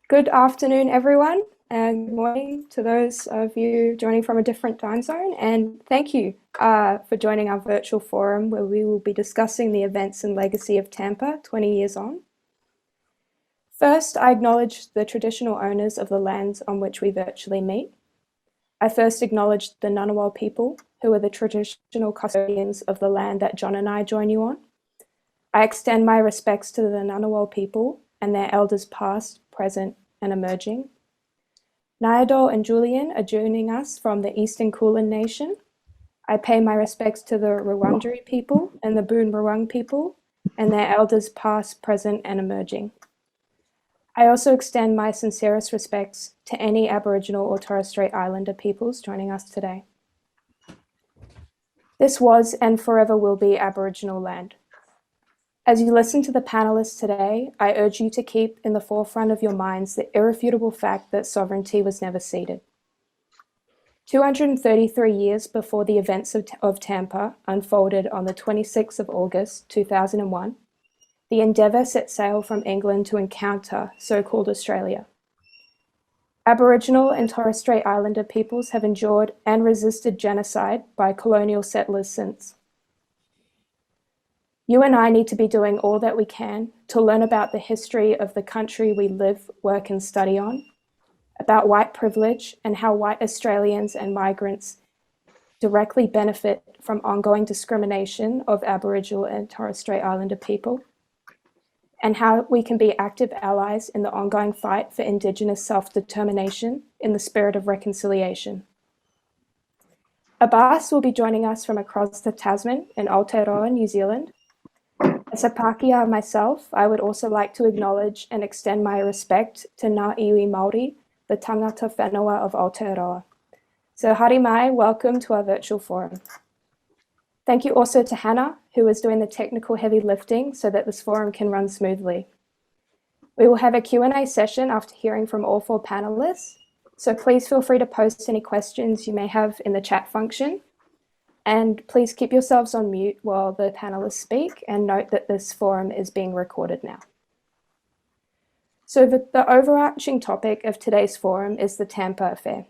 Good afternoon, everyone, and good morning to those of you joining from a different time zone. And thank you for joining our virtual forum where we will be discussing the events and legacy of Tampa 20 years on. First, I acknowledge the traditional owners of the lands on which we virtually meet. I first acknowledge the Ngunnawal people, who are the traditional custodians of the land that John and I join you on. I extend my respects to the Ngunnawal people and their elders past, present, and emerging. Nyadol and Julian are joining us from the Eastern Kulin Nation. I pay my respects to the Wurundjeri people and the Boon Wurrung people and their elders past, present, and emerging. I also extend my sincerest respects to any Aboriginal or Torres Strait Islander peoples joining us today. This was and forever will be Aboriginal land. As you listen to the panelists today, I urge you to keep in the forefront of your minds the irrefutable fact that sovereignty was never ceded. 233 years before the events of Tampa unfolded on the 26th of August, 2001, the Endeavour set sail from England to encounter so-called Australia. Aboriginal and Torres Strait Islander peoples have endured and resisted genocide by colonial settlers since. You and I need to be doing all that we can to learn about the history of the country we live, work, and study on, about white privilege and how white Australians and migrants directly benefit from ongoing discrimination of Aboriginal and Torres Strait Islander people, and how we can be active allies in the ongoing fight for Indigenous self-determination in the spirit of reconciliation. Abbas will be joining us from across the Tasman in Aotearoa, New Zealand. As a Pākehā myself, I would also like to acknowledge and extend my respect to Ngā Iwi Māori, the tangata whenua of Aotearoa. So haere mai, welcome to our virtual forum. Thank you also to Hannah, who is doing the technical heavy lifting so that this forum can run smoothly. We will have a Q&A session after hearing from all four panelists, so please feel free to post any questions you may have in the chat function. And please keep yourselves on mute while the panelists speak, and note that this forum is being recorded now. So the overarching topic of today's forum is the Tampa affair.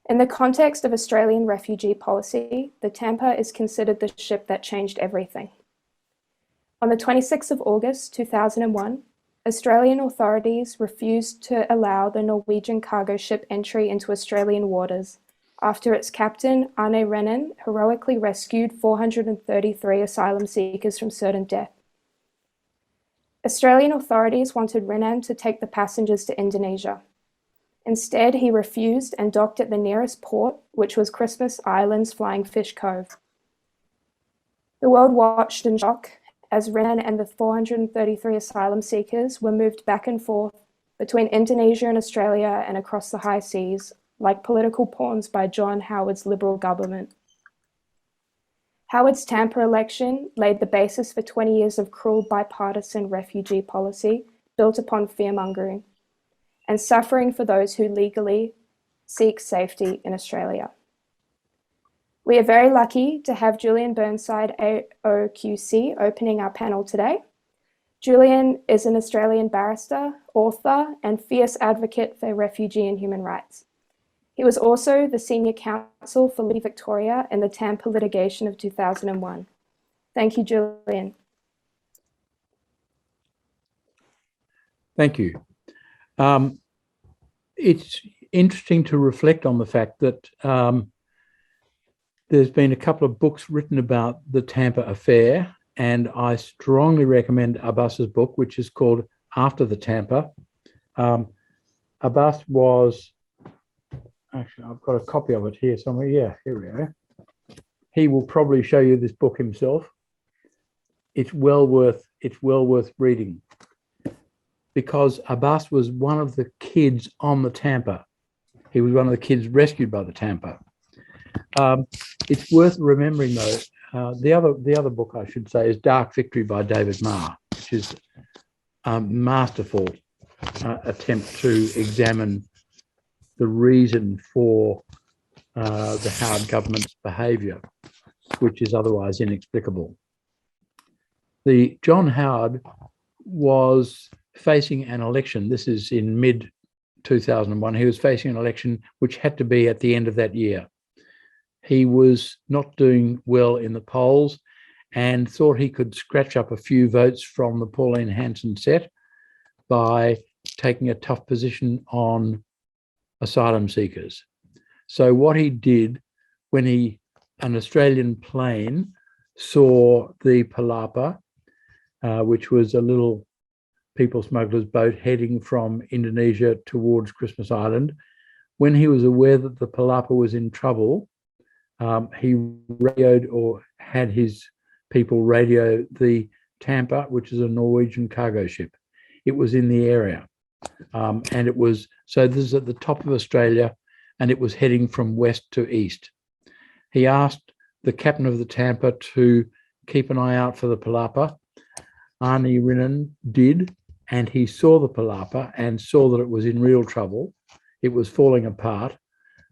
In the context of Australian refugee policy, the Tampa is considered the ship that changed everything. On the 26th of August 2001, Australian authorities refused to allow the Norwegian cargo ship entry into Australian waters after its captain, Arne Rennen, heroically rescued 433 asylum seekers from certain death. Australian authorities wanted Rennen to take the passengers to Indonesia. Instead, he refused and docked at the nearest port, which was Christmas Island's Flying Fish Cove. The world watched in shock as Rennen and the 433 asylum seekers were moved back and forth between Indonesia and Australia and across the high seas, like political pawns by John Howard's Liberal government. Howard's Tampa election laid the basis for 20 years of cruel bipartisan refugee policy built upon fear-mongering and suffering for those who legally seek safety in Australia. We are very lucky to have Julian Burnside, AOQC, opening our panel today. Julian is an Australian barrister, author, and fierce advocate for refugee and human rights. He was also the senior counsel for Liberty Victoria in the Tampa litigation of 2001. Thank you, Julian. Thank you. It's interesting to reflect on the fact that there's been a couple of books written about the Tampa affair, and I strongly recommend Abbas's book, which is called After the Tampa. Abbas was... Actually, I've got a copy of it here somewhere. Yeah, here we are. He will probably show you this book himself. It's well worth reading, because Abbas was one of the kids on the Tampa. He was one of the kids rescued by the Tampa. It's worth remembering, though. The other book I should say is Dark Victory by David Marr, which is a masterful attempt to examine the reason for the Howard government's behaviour, which is otherwise inexplicable. The John Howard was facing an election. This is in mid 2001. He was facing an election which had to be at the end of that year. He was not doing well in the polls and thought he could scratch up a few votes from the Pauline Hanson set by taking a tough position on asylum seekers. So what he did when an Australian plane saw the Palapa, which was a little people smuggler's boat heading from Indonesia towards Christmas Island, when he was aware that the Palapa was in trouble, he radioed or had his people radio the Tampa, which is a Norwegian cargo ship. It was in the area. And it was, so this is at the top of Australia, and it was heading from west to east. He asked the captain of the Tampa to keep an eye out for the Palapa. Arnie Rinnan did, and he saw the Palapa and saw that it was in real trouble. It was falling apart,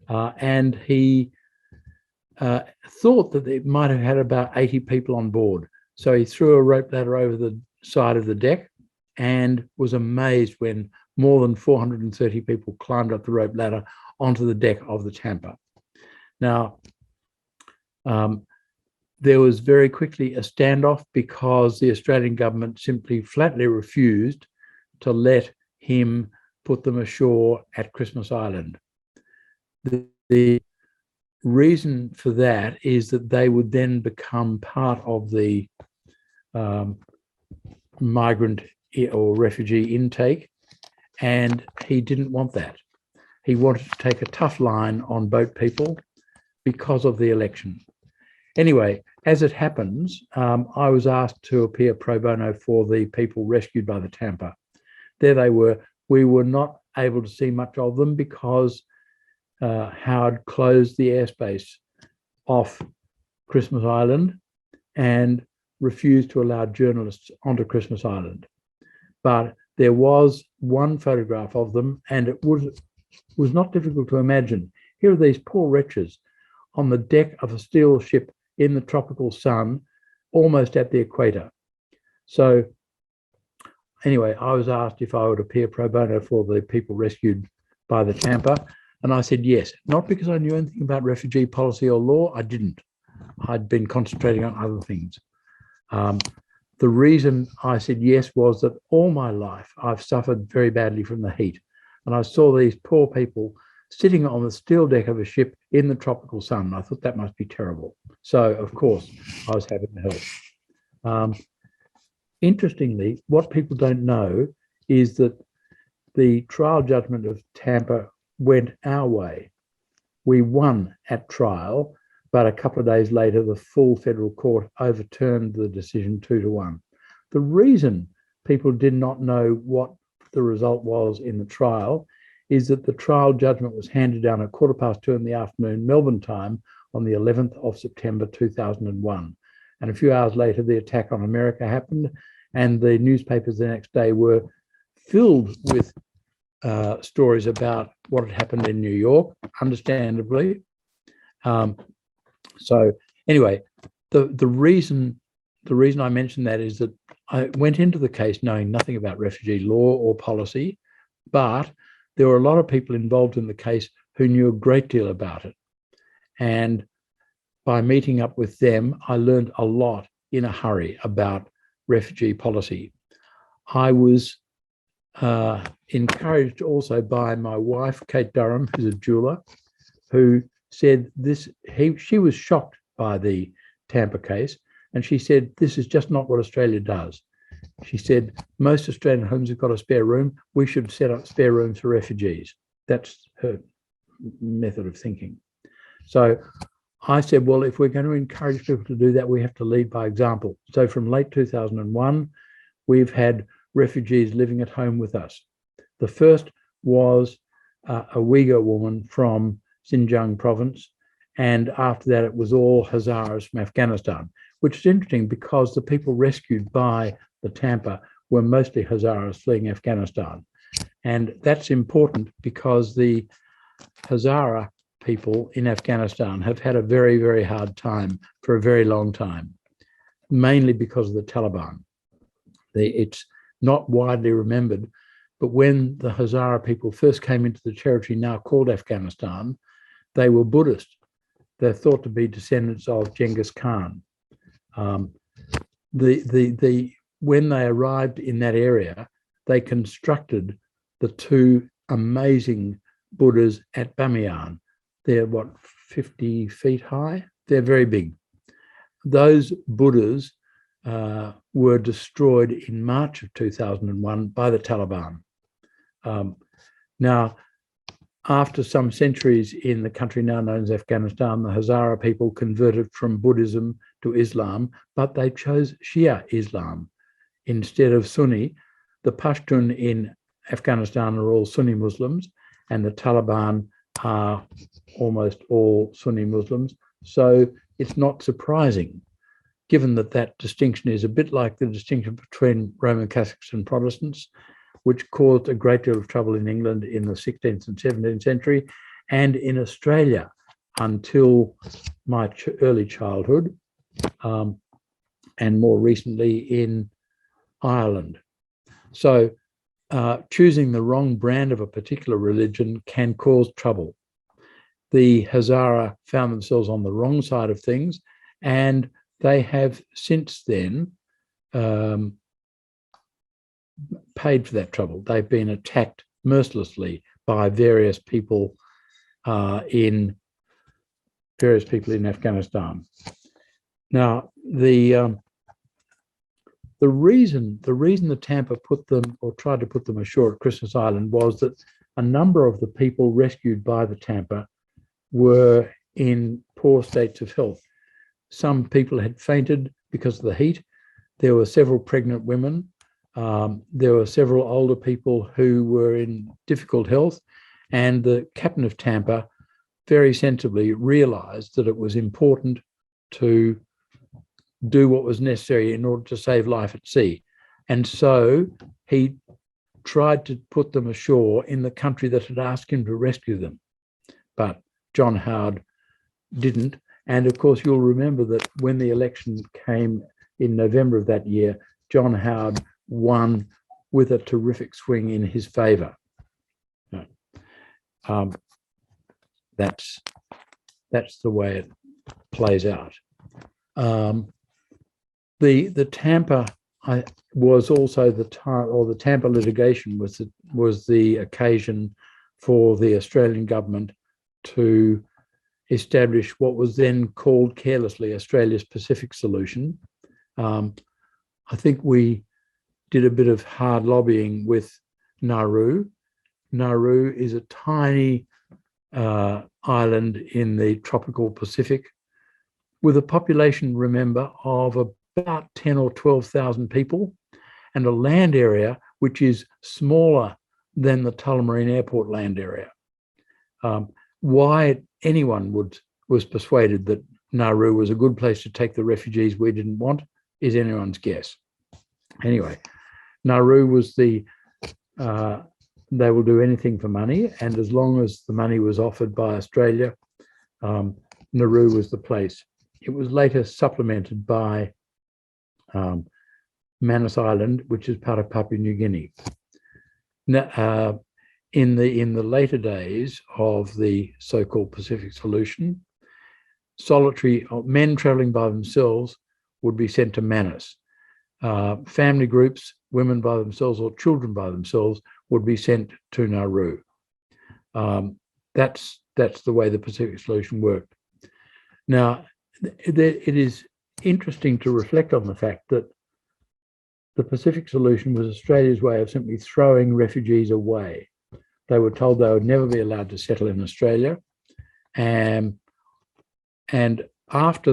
and he thought that it might have had about 80 people on board. So he threw a rope ladder over the side of the deck and was amazed when more than 430 people climbed up the rope ladder onto the deck of the Tampa. Now, there was very quickly a standoff because the Australian government simply flatly refused to let him put them ashore at Christmas Island. The reason for that is that they would then become part of the migrant or refugee intake, and he didn't want that. He wanted to take a tough line on boat people because of the election. Anyway, as it happens, I was asked to appear pro bono for the people rescued by the Tampa. There they were. We were not able to see much of them because Howard closed the airspace off Christmas Island and refused to allow journalists onto Christmas Island. But there was one photograph of them, and it was not difficult to imagine. Here are these poor wretches on the deck of a steel ship in the tropical sun, almost at the equator. So anyway, I was asked if I would appear pro bono for the people rescued by the Tampa, and I said yes, not because I knew anything about refugee policy or law. I didn't. I'd been concentrating on other things. The reason I said yes was that all my life I've suffered very badly from the heat, and I saw these poor people sitting on the steel deck of a ship in the tropical sun. I thought that must be terrible. So, of course, I was happy to help. Interestingly, what people don't know is that the trial judgment of Tampa went our way. We won at trial, but a couple of days later, the full federal court overturned the decision 2-1. The reason people did not know what the result was in the trial is that the trial judgment was handed down at 2:15 in the afternoon, Melbourne time, on the 11th of September 2001. And a few hours later, the attack on America happened, and the newspapers the next day were filled with stories about what had happened in New York, understandably. So anyway, the reason I mention that is that I went into the case knowing nothing about refugee law or policy, but there were a lot of people involved in the case who knew a great deal about it. And by meeting up with them, I learned a lot in a hurry about refugee policy. I was encouraged also by my wife, Kate Durham, who's a jeweler, who said she was shocked by the Tampa case, and she said, this is just not what Australia does. She said, most Australian homes have got a spare room. We should set up spare rooms for refugees. That's her method of thinking. So I said, well, if we're going to encourage people to do that, we have to lead by example. So from late 2001, we've had refugees living at home with us. The first was a Uyghur woman from Xinjiang province. And after that, it was all Hazaras from Afghanistan, which is interesting because the people rescued by the Tampa were mostly Hazaras fleeing Afghanistan. And that's important because the Hazara people in Afghanistan have had a very, very hard time for a very long time, mainly because of the Taliban. not widely remembered, but when the Hazara people first came into the territory now called Afghanistan, they were Buddhist. They're thought to be descendants of Genghis Khan. When they arrived in that area, they constructed the two amazing Buddhas at Bamiyan. They're 50 feet high? They're very big. Those Buddhas were destroyed in March of 2001 by the Taliban. Now, after some centuries in the country now known as Afghanistan, the Hazara people converted from Buddhism to Islam, but they chose Shia Islam instead of Sunni. The Pashtun in Afghanistan are all Sunni Muslims, and the Taliban are almost all Sunni Muslims. So it's not surprising, given that that distinction is a bit like the distinction between Roman Catholics and Protestants, which caused a great deal of trouble in England in the 16th and 17th century, and in Australia until my early childhood, and more recently in Ireland. So choosing the wrong brand of a particular religion can cause trouble. The Hazara found themselves on the wrong side of things, and they have since then paid for that trouble. They've been attacked mercilessly by various people in Afghanistan. Now, the reason that Tampa put them, or tried to put them ashore at Christmas Island, was that a number of the people rescued by the Tampa were in poor states of health. Some people had fainted because of the heat. There were several pregnant women. There were several older people who were in difficult health, and the captain of Tampa very sensibly realized that it was important to do what was necessary in order to save life at sea. And so he tried to put them ashore in the country that had asked him to rescue them. But John Howard didn't. And of course, you'll remember that when the election came in November of that year, John Howard won with a terrific swing in his favor. That's the way it plays out. The Tampa was also the time, or the Tampa litigation was the occasion for the Australian government to establish what was then called carelessly Australia's Pacific Solution. I think we did a bit of hard lobbying with Nauru. Nauru is a tiny island in the tropical Pacific with a population, remember, of about 10 or 12,000 people, and a land area which is smaller than the Tullamarine Airport land area. Why anyone was persuaded that Nauru was a good place to take the refugees we didn't want is anyone's guess. Anyway, Nauru was they will do anything for money, and as long as the money was offered by Australia, Nauru was the place. It was later supplemented by Manus Island, which is part of Papua New Guinea. Now, in the later days of the so-called Pacific Solution, solitary men traveling by themselves would be sent to Manus. Family groups, women by themselves or children by themselves, would be sent to Nauru. That's the way the Pacific Solution worked. Now, it is interesting to reflect on the fact that the Pacific Solution was Australia's way of simply throwing refugees away. They were told they would never be allowed to settle in Australia. And after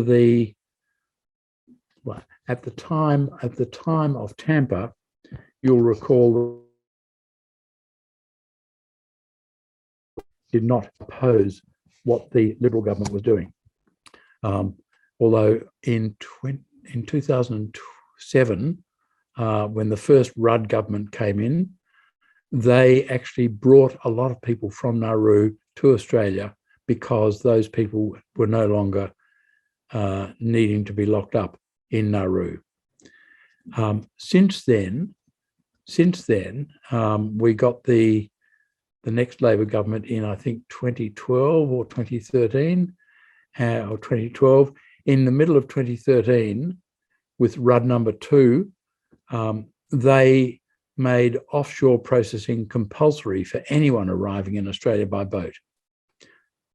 at the time of Tampa, you'll recall, did not oppose what the Liberal government was doing. Although in 2007, when the first Rudd government came in, they actually brought a lot of people from Nauru to Australia because those people were no longer needing to be locked up in Nauru. Since then, Since then, we got the next Labor government in, I think, 2012 or 2013, or 2012. In the middle of 2013, with Rudd number 2, they made offshore processing compulsory for anyone arriving in Australia by boat.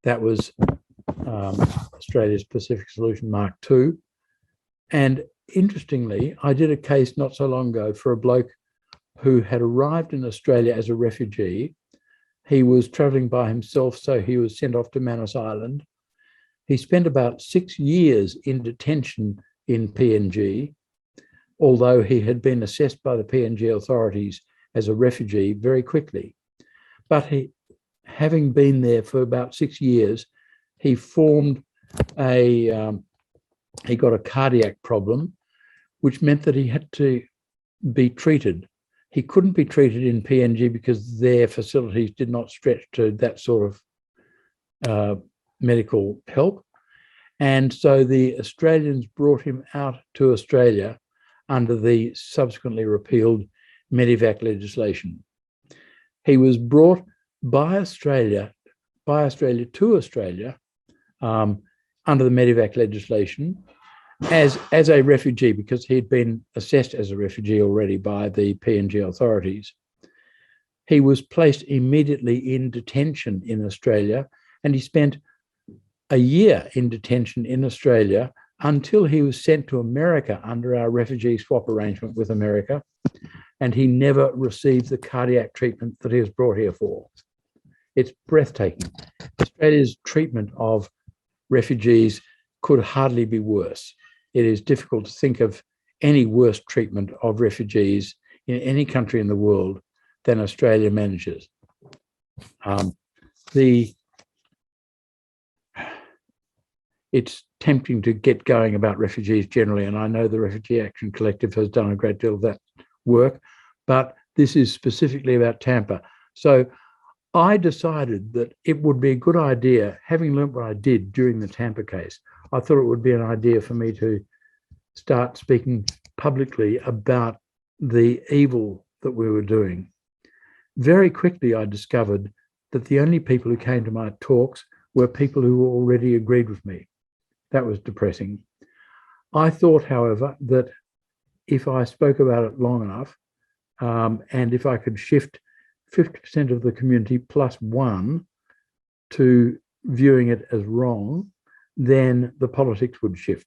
That was Australia's Pacific Solution Mark II. And interestingly, I did a case not so long ago for a bloke who had arrived in Australia as a refugee. He was travelling by himself, so he was sent off to Manus Island. He spent about 6 years in detention in PNG, although he had been assessed by the PNG authorities as a refugee very quickly. But he, having been there for about 6 years, he formed he got a cardiac problem, which meant that he had to be treated. He couldn't be treated in PNG because their facilities did not stretch to that sort of medical help. And so the Australians brought him out to Australia under the subsequently repealed Medevac legislation. He was brought by Australia to Australia under the Medevac legislation as a refugee, because he'd been assessed as a refugee already by the PNG authorities. He was placed immediately in detention in Australia, and he spent a year in detention in Australia until he was sent to America under our refugee swap arrangement with America, and he never received the cardiac treatment that he was brought here for. It's breathtaking. Australia's treatment of refugees could hardly be worse. It is difficult to think of any worse treatment of refugees in any country in the world than Australia manages. It's tempting to get going about refugees generally, and I know the Refugee Action Collective has done a great deal of that work, but this is specifically about Tampa. So I decided that it would be a good idea, having learnt what I did during the Tampa case, I thought it would be an idea for me to start speaking publicly about the evil that we were doing. Very quickly, I discovered that the only people who came to my talks were people who already agreed with me. That was depressing. I thought, however, that if I spoke about it long enough, and if I could shift 50% of the community plus one to viewing it as wrong, then the politics would shift.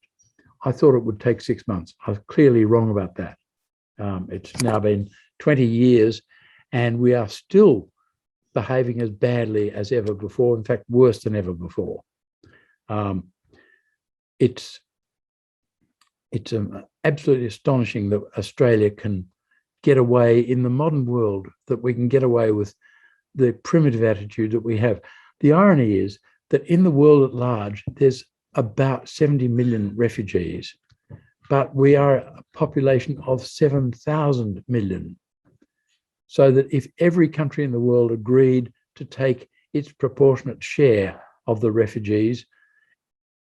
I thought it would take 6 months. I was clearly wrong about that. It's now been 20 years and we are still behaving as badly as ever before, in fact, worse than ever before. It's absolutely astonishing that Australia can get away in the modern world, that we can get away with the primitive attitude that we have. The irony is that in the world at large, there's about 70 million refugees, but we are a population of 7,000 million. So that if every country in the world agreed to take its proportionate share of the refugees,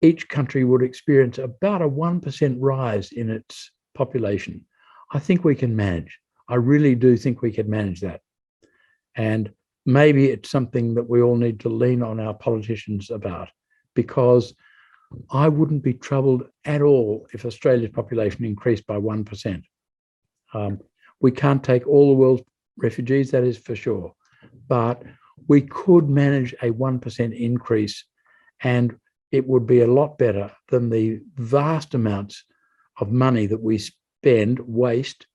each country would experience about a 1% rise in its population. I think we can manage. I really do think we can manage that. And maybe it's something that we all need to lean on our politicians about, because I wouldn't be troubled at all if Australia's population increased by 1%. We can't take all the world's refugees, that is for sure, but we could manage a 1% increase, and it would be a lot better than the vast amounts of money that we waste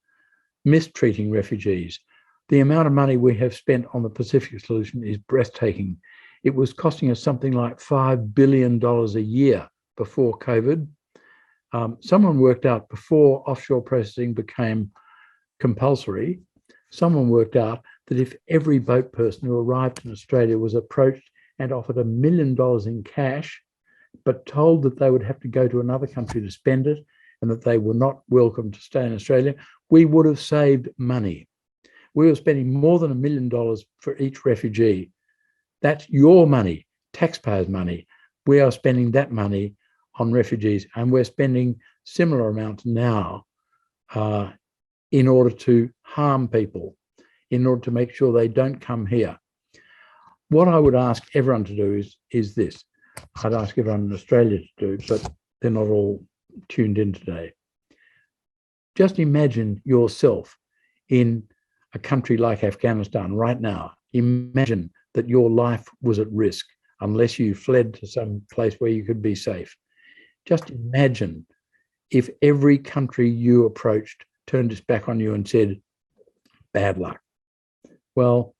mistreating refugees. The amount of money we have spent on the Pacific Solution is breathtaking. It was costing us something like $5 billion a year before COVID. Someone worked out, before offshore processing became compulsory, someone worked out that if every boat person who arrived in Australia was approached and offered $1 million in cash, but told that they would have to go to another country to spend it and that they were not welcome to stay in Australia, we would have saved money. We were spending more than $1 million for each refugee. That's your money, taxpayers' money. We are spending that money on refugees, and we're spending similar amounts now in order to harm people in order to make sure they don't come here. What I would ask everyone to do is this. I'd ask everyone in Australia to do, but they're not all tuned in today. Just imagine yourself in a country like Afghanistan right now. Imagine that your life was at risk unless you fled to some place where you could be safe. Just imagine if every country you approached turned its back on you and said, bad luck. Well,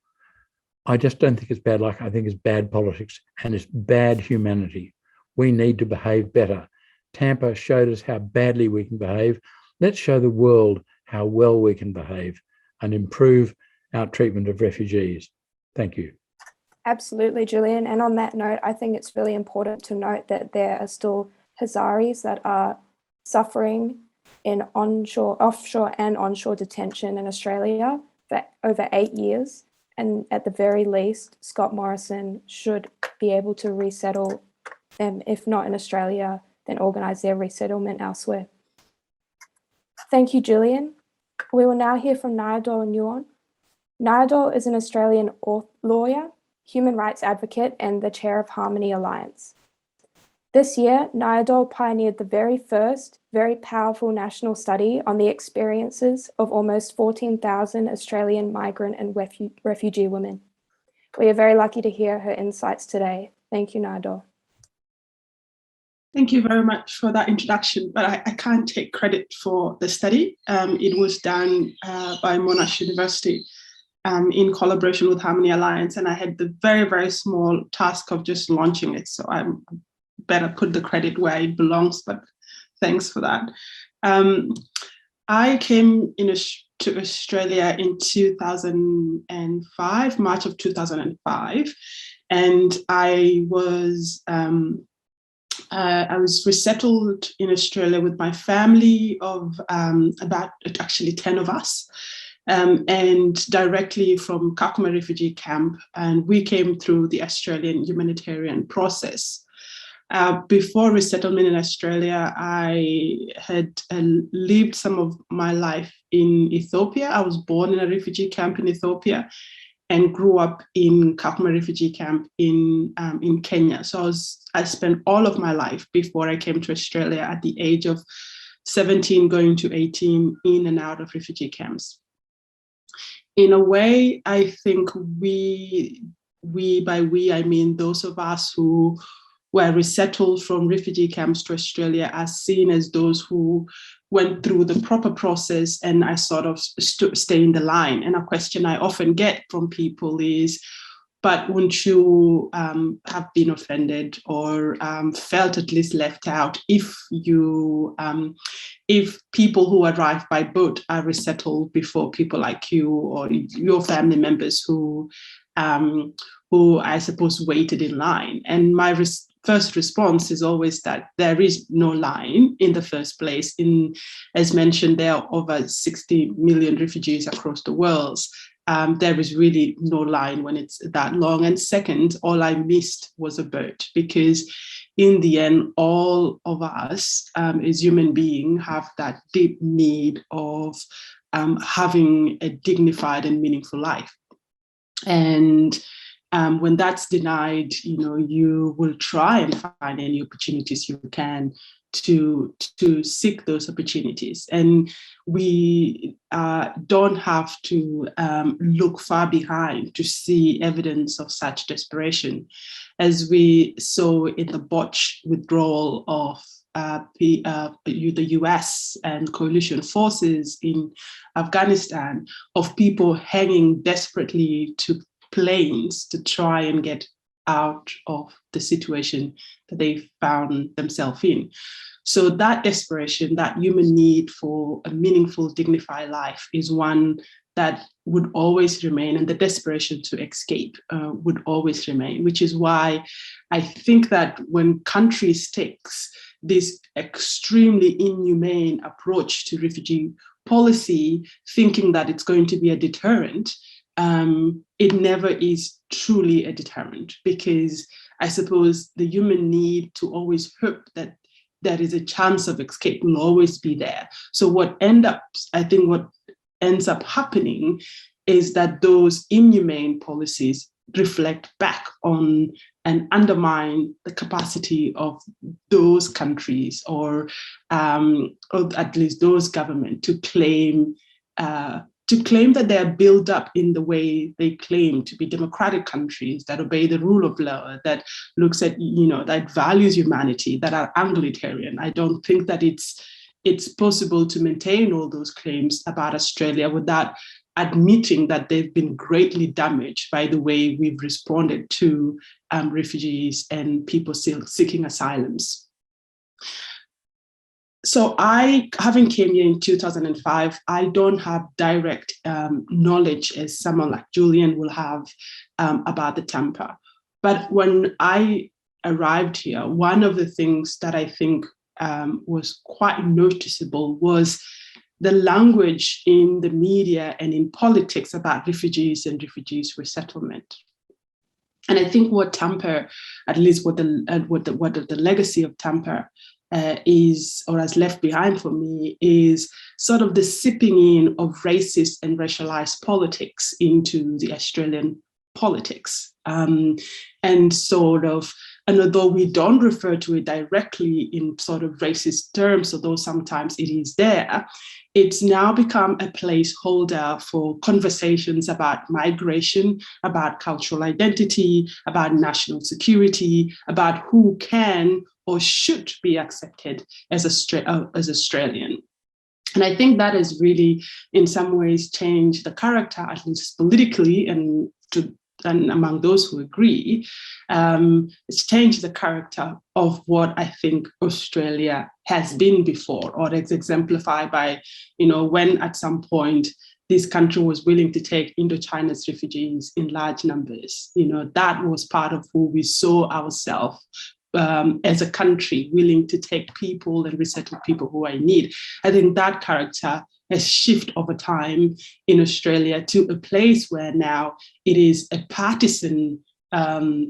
I just don't think it's bad luck. I think it's bad politics and it's bad humanity. We need to behave better. Tampa showed us how badly we can behave. Let's show the world how well we can behave and improve our treatment of refugees. Thank you. Absolutely, Julian. And on that note, I think it's really important to note that there are still Hazaris that are suffering in offshore and onshore detention in Australia for over 8 years. And at the very least, Scott Morrison should be able to resettle them, if not in Australia, then organise their resettlement elsewhere. Thank you, Julian. We will now hear from Nyadol and Nyuon. Nyadol is an Australian lawyer, human rights advocate, and the chair of Harmony Alliance. This year, Nyadol pioneered the very first, very powerful national study on the experiences of almost 14,000 Australian migrant and refugee women. We are very lucky to hear her insights today. Thank you, Nyadol. Thank you very much for that introduction, but I can't take credit for the study. It was done by Monash University in collaboration with Harmony Alliance, and I had the very, very small task of just launching it, so I better put the credit where it belongs, but thanks for that. I came to Australia in 2005, March of 2005, and I was resettled in Australia with my family of about actually 10 of us, and directly from Kakuma refugee camp, and we came through the Australian humanitarian process. Before resettlement in Australia, I had lived some of my life in Ethiopia. I was born in a refugee camp in Ethiopia and grew up in Kakuma refugee camp in Kenya. So I spent all of my life before I came to Australia at the age of 17 going to 18 in and out of refugee camps. In a way, I think we by we, I mean those of us who were resettled from refugee camps to Australia are seen as those who went through the proper process, and I sort of stay in the line. And a question I often get from people is, but wouldn't you have been offended or felt at least left out if people who arrive by boat are resettled before people like you or your family members who I suppose waited in line? And my first response is always that there is no line in the first place. As mentioned, there are over 60 million refugees across the world. There is really no line when it's that long. And second, all I missed was a boat, because in the end, all of us as human beings have that deep need of having a dignified and meaningful life. And when that's denied, you will try and find any opportunities you can to seek those opportunities. And we don't have to look far behind to see evidence of such desperation, as we saw in the botched withdrawal of the US and coalition forces in Afghanistan, of people hanging desperately to planes to try and get out of the situation that they found themselves in. So that desperation, that human need for a meaningful, dignified life is one that would always remain, and the desperation to escape would always remain, which is why I think that when countries takes this extremely inhumane approach to refugee policy, thinking that it's going to be a deterrent, it never is truly a deterrent, because I suppose the human need to always hope that there is a chance of escape will always be there. So what ends up happening is that those inhumane policies reflect back on and undermine the capacity of those countries, or at least those governments, to claim that they are built up in the way they claim to be democratic countries that obey the rule of law, that looks at, that values humanity, that are egalitarian. I don't think that it's possible to maintain all those claims about Australia without admitting that they've been greatly damaged by the way we've responded to refugees and people still seeking asylums. So having came here in 2005, I don't have direct knowledge as someone like Julian will have about the Tampa. But when I arrived here, one of the things that I think was quite noticeable was the language in the media and in politics about refugees and refugees resettlement. And I think what Tampa, at least what the legacy of Tampa is, or has left behind for me, is sort of the sipping in of racist and racialized politics into the Australian politics. And although we don't refer to it directly in sort of racist terms, although sometimes it is there, it's now become a placeholder for conversations about migration, about cultural identity, about national security, about who can or should be accepted as Australian. And I think that has really, in some ways, changed the character, at least politically, and among those who agree, it's changed the character of what I think Australia has been before, or it's exemplified by, when at some point this country was willing to take Indochina's refugees in large numbers. That was part of who we saw ourselves as a country, willing to take people and resettle people who are in need. I think that character has shifted over time in Australia to a place where now it is a partisan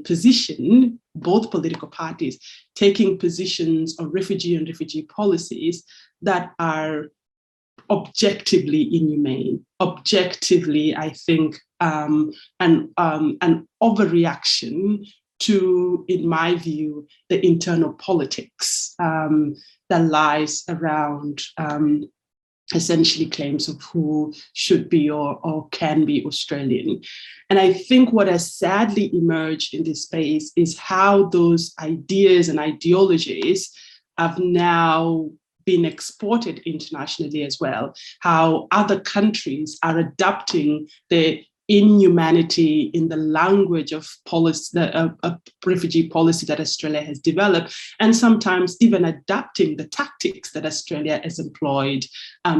position, both political parties taking positions on refugee and refugee policies that are objectively inhumane, objectively, I think, an overreaction to, in my view, the internal politics that lies around essentially claims of who should be or can be Australian. And I think what has sadly emerged in this space is how those ideas and ideologies have now been exported internationally as well, how other countries are adapting the inhumanity in the language of policy, refugee policy that Australia has developed, and sometimes even adapting the tactics that Australia has employed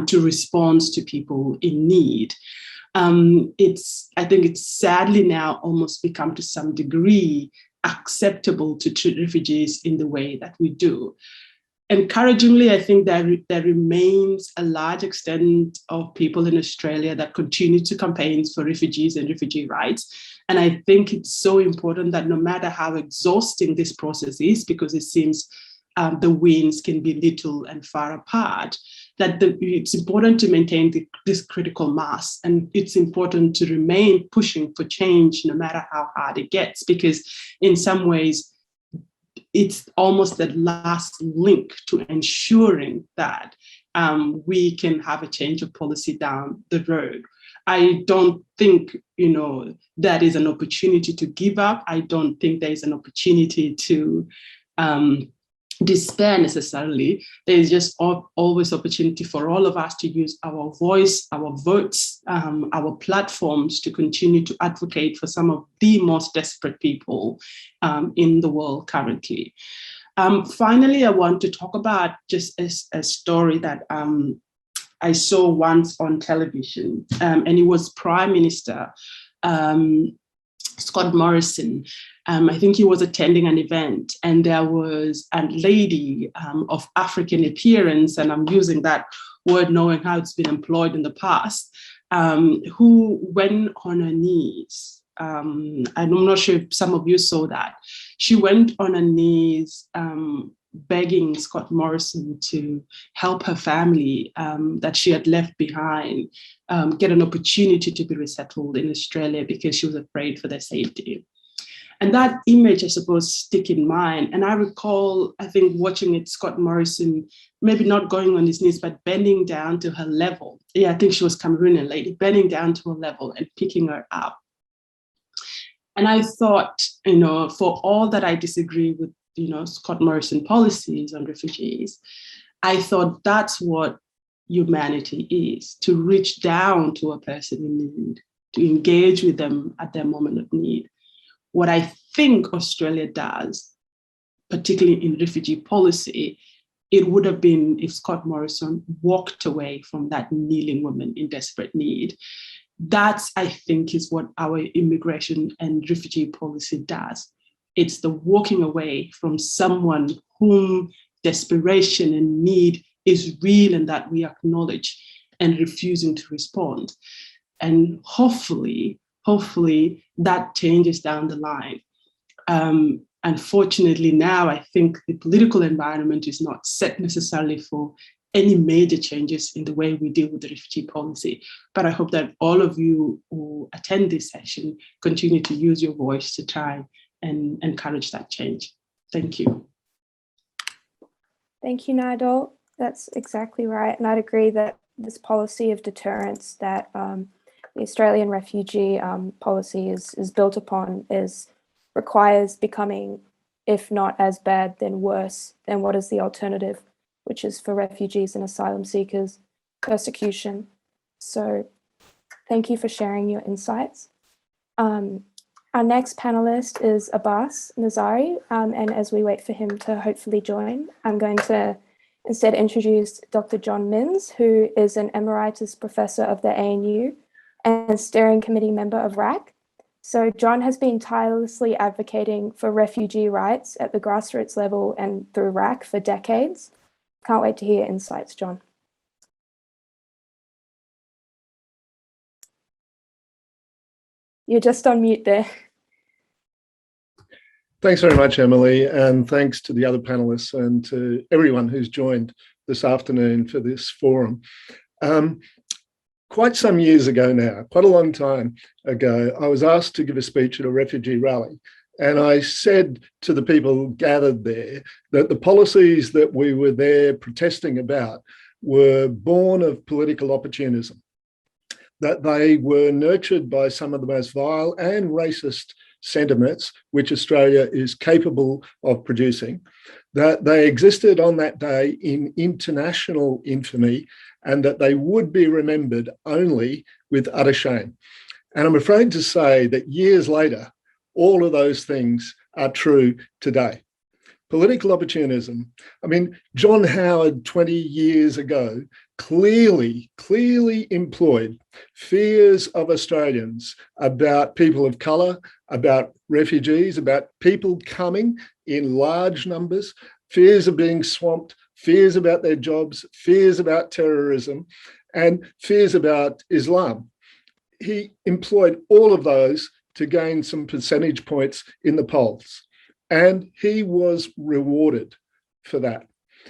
to respond to people in need. I think it's sadly now almost become to some degree acceptable to treat refugees in the way that we do. Encouragingly, I think there remains a large extent of people in Australia that continue to campaign for refugees and refugee rights. And I think it's so important that no matter how exhausting this process is, because it seems the wins can be little and far apart, that it's important to maintain this critical mass. And it's important to remain pushing for change no matter how hard it gets, because in some ways, it's almost the last link to ensuring that we can have a change of policy down the road. I don't think, that is an opportunity to give up. I don't think there is an opportunity to despair necessarily. There is just always opportunity for all of us to use our voice, our votes, our platforms to continue to advocate for some of the most desperate people in the world currently. Finally, I want to talk about just a story that I saw once on television, and it was Prime Minister Scott Morrison. I think he was attending an event, and there was a lady of African appearance, and I'm using that word knowing how it's been employed in the past, who went on her knees. I'm not sure if some of you saw that. She went on her knees begging Scott Morrison to help her family that she had left behind get an opportunity to be resettled in Australia because she was afraid for their safety. And that image, I suppose, stick in mind. And I recall, I think, watching it, Scott Morrison, maybe not going on his knees, but bending down to her level. Yeah, I think she was Cameroonian lady, bending down to her level and picking her up. And I thought, you know, for all that I disagree with, you know, Scott Morrison policies on refugees, I thought that's what humanity is, to reach down to a person in need, to engage with them at their moment of need. What I think Australia does, particularly in refugee policy, it would have been if Scott Morrison walked away from that kneeling woman in desperate need. That's, I think, is what our immigration and refugee policy does. It's the walking away from someone whom desperation and need is real and that we acknowledge, and refusing to respond. And hopefully that changes down the line. Unfortunately, now I think the political environment is not set necessarily for any major changes in the way we deal with the refugee policy. But I hope that all of you who attend this session continue to use your voice to try and encourage that change. Thank you. Thank you, Nyadol. That's exactly right. And I'd agree that this policy of deterrence that the Australian refugee policy is built upon requires becoming, if not as bad, then worse than what is the alternative, which is for refugees and asylum seekers, persecution. So thank you for sharing your insights. Our next panelist is Abbas Nazari, and as we wait for him to hopefully join, I'm going to instead introduce Dr. John Minns, who is an Emeritus Professor of the ANU and Steering Committee member of RAC. So John has been tirelessly advocating for refugee rights at the grassroots level and through RAC for decades. Can't wait to hear your insights, John. You're just on mute there. Thanks very much, Emily, and thanks to the other panelists and to everyone who's joined this afternoon for this forum. Quite some years ago now, quite a long time ago, I was asked to give a speech at a refugee rally. And I said to the people gathered there that the policies that we were there protesting about were born of political opportunism, that they were nurtured by some of the most vile and racist sentiments which Australia is capable of producing, that they existed on that day in international infamy, and that they would be remembered only with utter shame. And I'm afraid to say that years later, all of those things are true today. Political opportunism. I mean, John Howard 20 years ago clearly employed fears of Australians about people of colour, about refugees, about people coming in large numbers, fears of being swamped, fears about their jobs, fears about terrorism, and fears about Islam. He employed all of those to gain some percentage points in the polls, and he was rewarded for that.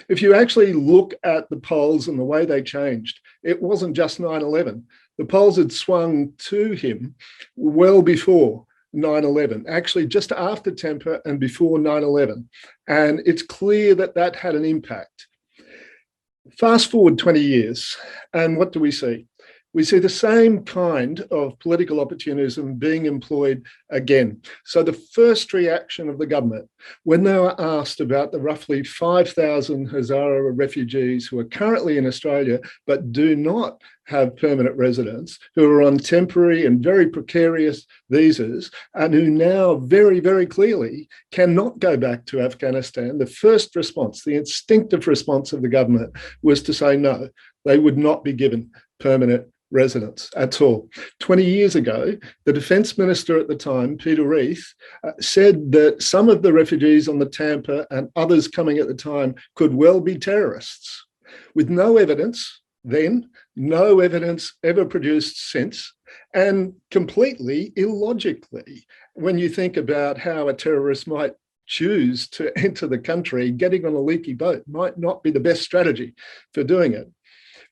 If you actually look at the polls and the way they changed, it wasn't just 9/11. The polls had swung to him well before 9/11, actually just after Tampa and before 9/11. And it's clear that that had an impact. Fast forward 20 years, and what do we see? We see the same kind of political opportunism being employed again. So the first reaction of the government, when they were asked about the roughly 5,000 Hazara refugees who are currently in Australia but do not have permanent residence, who are on temporary and very precarious visas, and who now very, very clearly cannot go back to Afghanistan, the first response, the instinctive response of the government was to say no, they would not be given permanent residents at all. 20 years ago, the Defence Minister at the time, Peter Reith, said that some of the refugees on the Tampa and others coming at the time could well be terrorists, with no evidence then, no evidence ever produced since, and completely illogically when you think about how a terrorist might choose to enter the country, getting on a leaky boat might not be the best strategy for doing it.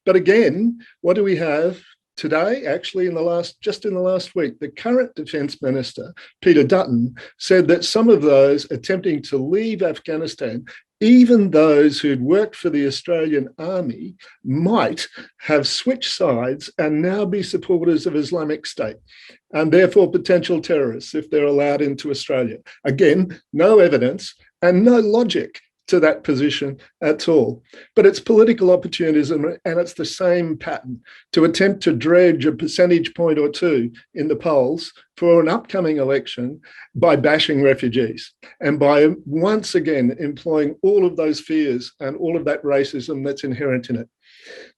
But again, what do we have today? Actually, just in the last week, the current Defence Minister, Peter Dutton, said that some of those attempting to leave Afghanistan, even those who'd worked for the Australian Army, might have switched sides and now be supporters of Islamic State, and therefore potential terrorists if they're allowed into Australia. Again, no evidence and no logic to that position at all. But it's political opportunism, and it's the same pattern to attempt to dredge a percentage point or two in the polls for an upcoming election by bashing refugees and by once again employing all of those fears and all of that racism that's inherent in it.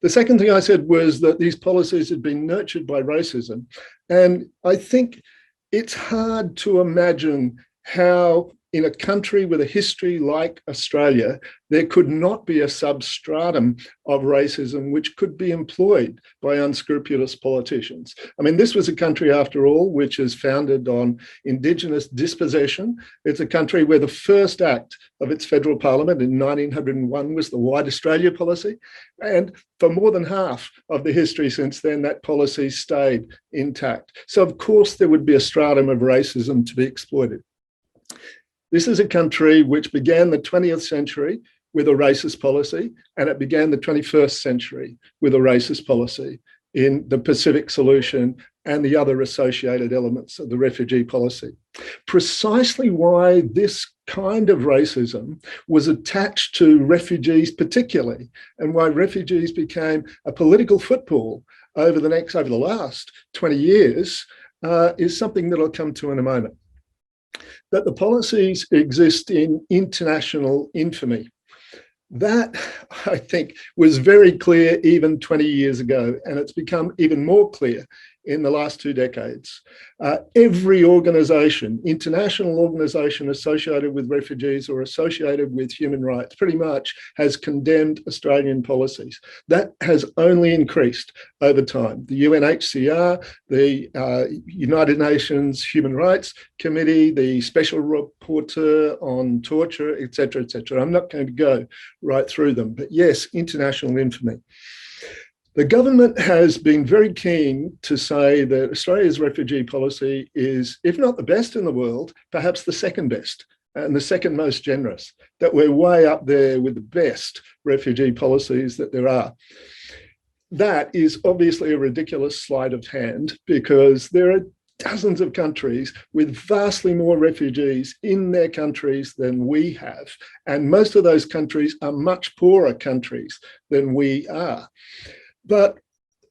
The second thing I said was that these policies had been nurtured by racism. And I think it's hard to imagine how in a country with a history like Australia, there could not be a substratum of racism which could be employed by unscrupulous politicians. I mean, this was a country, after all, which is founded on Indigenous dispossession. It's a country where the first act of its federal parliament in 1901 was the White Australia policy. And for more than half of the history since then, that policy stayed intact. So of course, there would be a stratum of racism to be exploited. This is a country which began the 20th century with a racist policy, and it began the 21st century with a racist policy in the Pacific solution and the other associated elements of the refugee policy. Precisely why this kind of racism was attached to refugees particularly, and why refugees became a political football over the last 20 years is something that I'll come to in a moment. That the policies exist in international infamy. That, I think, was very clear even 20 years ago, and it's become even more clear in the last 2 decades. Every organisation, international organisation associated with refugees or associated with human rights, pretty much has condemned Australian policies. That has only increased over time. The UNHCR, the United Nations Human Rights Committee, the Special Rapporteur on Torture, etc., etc. I'm not going to go right through them, but yes, international infamy. The government has been very keen to say that Australia's refugee policy is, if not the best in the world, perhaps the second best and the second most generous, that we're way up there with the best refugee policies that there are. That is obviously a ridiculous sleight of hand because there are dozens of countries with vastly more refugees in their countries than we have. And most of those countries are much poorer countries than we are. But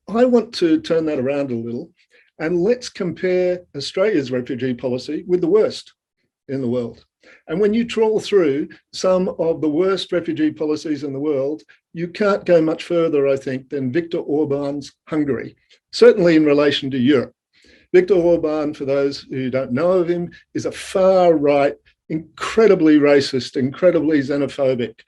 I want to turn that around a little and let's compare Australia's refugee policy with the worst in the world. And when you trawl through some of the worst refugee policies in the world, you can't go much further, I think, than Viktor Orban's Hungary, certainly in relation to Europe. Viktor Orban, for those who don't know of him, is a far-right, incredibly racist, incredibly xenophobic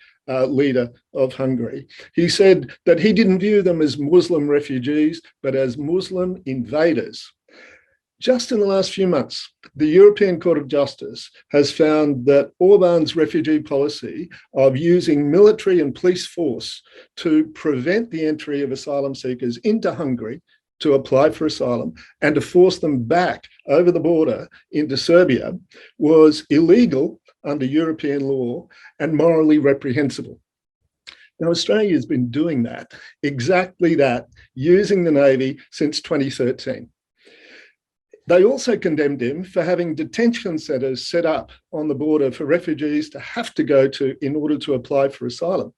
leader of Hungary. He said that he didn't view them as Muslim refugees, but as Muslim invaders. Just in the last few months, the European Court of Justice has found that Orban's refugee policy of using military and police force to prevent the entry of asylum seekers into Hungary to apply for asylum and to force them back over the border into Serbia was illegal under European law and morally reprehensible. Now, Australia has been doing that, exactly that, using the Navy since 2013. They also condemned him for having detention centres set up on the border for refugees to have to go to in order to apply for asylum.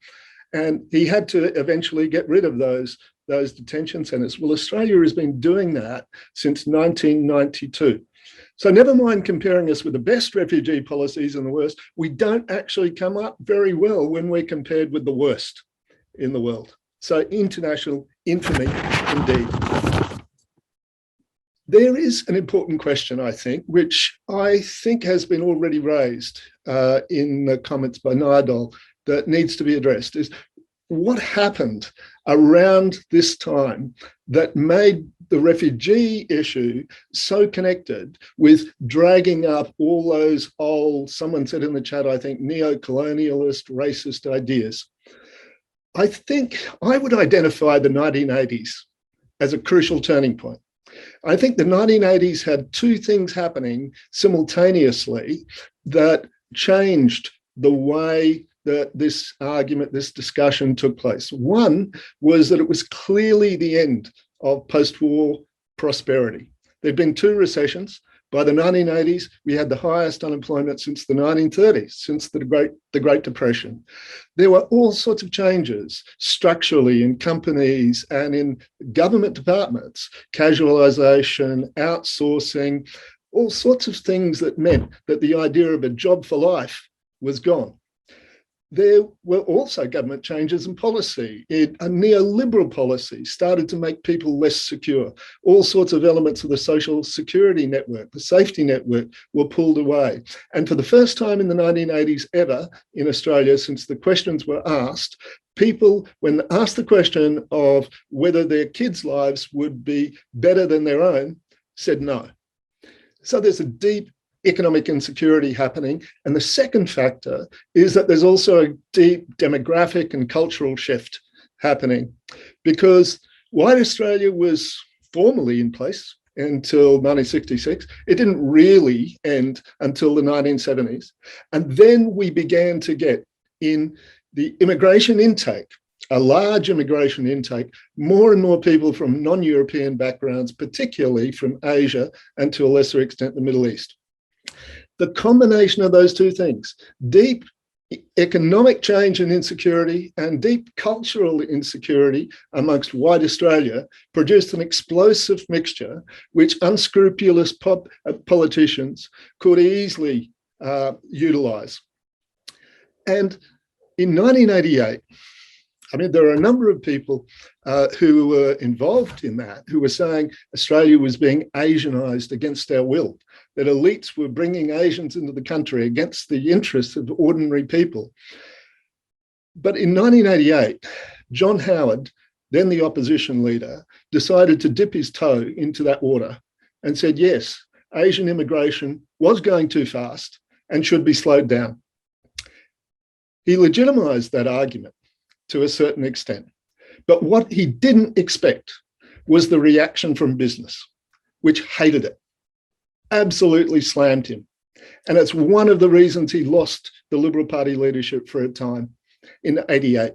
And he had to eventually get rid of those detention centres. Well, Australia has been doing that since 1992. So never mind comparing us with the best refugee policies and the worst, we don't actually come up very well when we're compared with the worst in the world. So international infamy indeed. There is an important question, I think, which I think has been already raised in the comments by Nyadol that needs to be addressed, is what happened around this time that made the refugee issue so connected with dragging up all those old, someone said in the chat, I think, neo-colonialist, racist ideas. I think I would identify the 1980s as a crucial turning point. I think the 1980s had two things happening simultaneously that changed the way that this argument, this discussion took place. One was that it was clearly the end of post-war prosperity. There'd been two recessions. By the 1980s, we had the highest unemployment since the 1930s, since the Great Depression. There were all sorts of changes structurally in companies and in government departments, casualisation, outsourcing, all sorts of things that meant that the idea of a job for life was gone. There were also government changes in policy. A neoliberal policy started to make people less secure. All sorts of elements of the social security network, the safety network, were pulled away. And for the first time in the 1980s ever in Australia, since the questions were asked, people, when asked the question of whether their kids' lives would be better than their own, said no. So there's a deep economic insecurity happening. And the second factor is that there's also a deep demographic and cultural shift happening, because white Australia was formally in place until 1966. It didn't really end until the 1970s. And then we began to get in the immigration intake, a large immigration intake, more and more people from non-European backgrounds, particularly from Asia and to a lesser extent the Middle East. The combination of those two things, deep economic change and insecurity and deep cultural insecurity amongst white Australia, produced an explosive mixture which unscrupulous politicians could easily utilise. And in 1988, I mean, there are a number of people who were involved in that, who were saying Australia was being Asianised against our will, that elites were bringing Asians into the country against the interests of ordinary people. But in 1988, John Howard, then the opposition leader, decided to dip his toe into that water and said, yes, Asian immigration was going too fast and should be slowed down. He legitimised that argument to a certain extent. But what he didn't expect was the reaction from business, which hated it, absolutely slammed him. And it's one of the reasons he lost the Liberal Party leadership for a time in '88.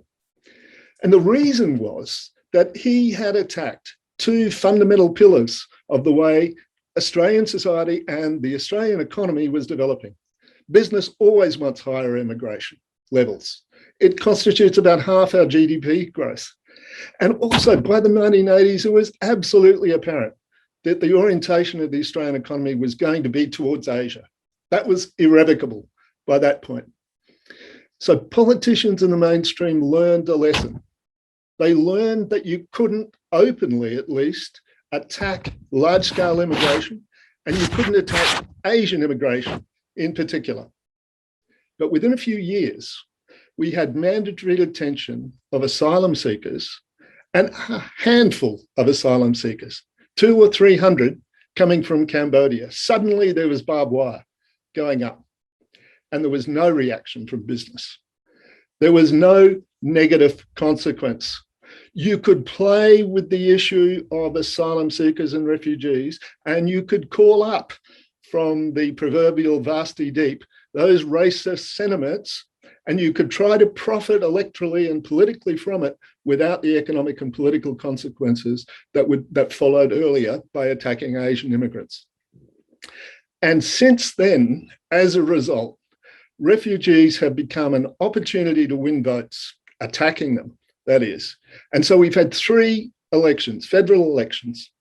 And the reason was that he had attacked two fundamental pillars of the way Australian society and the Australian economy was developing. Business always wants higher immigration levels. It constitutes about half our GDP growth. And also by the 1980s, it was absolutely apparent that the orientation of the Australian economy was going to be towards Asia. That was irrevocable by that point. So politicians in the mainstream learned a lesson. They learned that you couldn't openly, at least, attack large-scale immigration, and you couldn't attack Asian immigration in particular. But within a few years, we had mandatory detention of asylum seekers and a handful of asylum seekers, 200 or 300 coming from Cambodia. Suddenly there was barbed wire going up and there was no reaction from business. There was no negative consequence. You could play with the issue of asylum seekers and refugees, and you could call up from the proverbial vasty deep those racist sentiments, and you could try to profit electorally and politically from it without the economic and political consequences that followed earlier by attacking Asian immigrants. And since then, as a result, refugees have become an opportunity to win votes, attacking them, that is. And so we've had 3 elections, federal elections,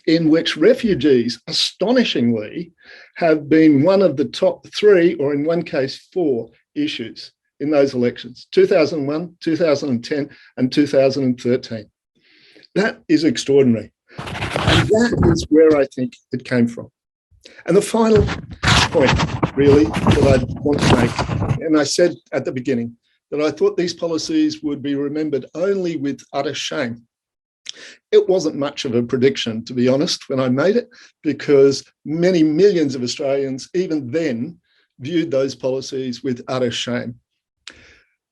in which refugees, astonishingly, have been one of the top 3, or in one case 4, issues in those elections, 2001, 2010, and 2013. That is extraordinary. And that is where I think it came from. And the final point, really, that I want to make, and I said at the beginning, that I thought these policies would be remembered only with utter shame. It wasn't much of a prediction, to be honest, when I made it, because many millions of Australians, even then, viewed those policies with utter shame.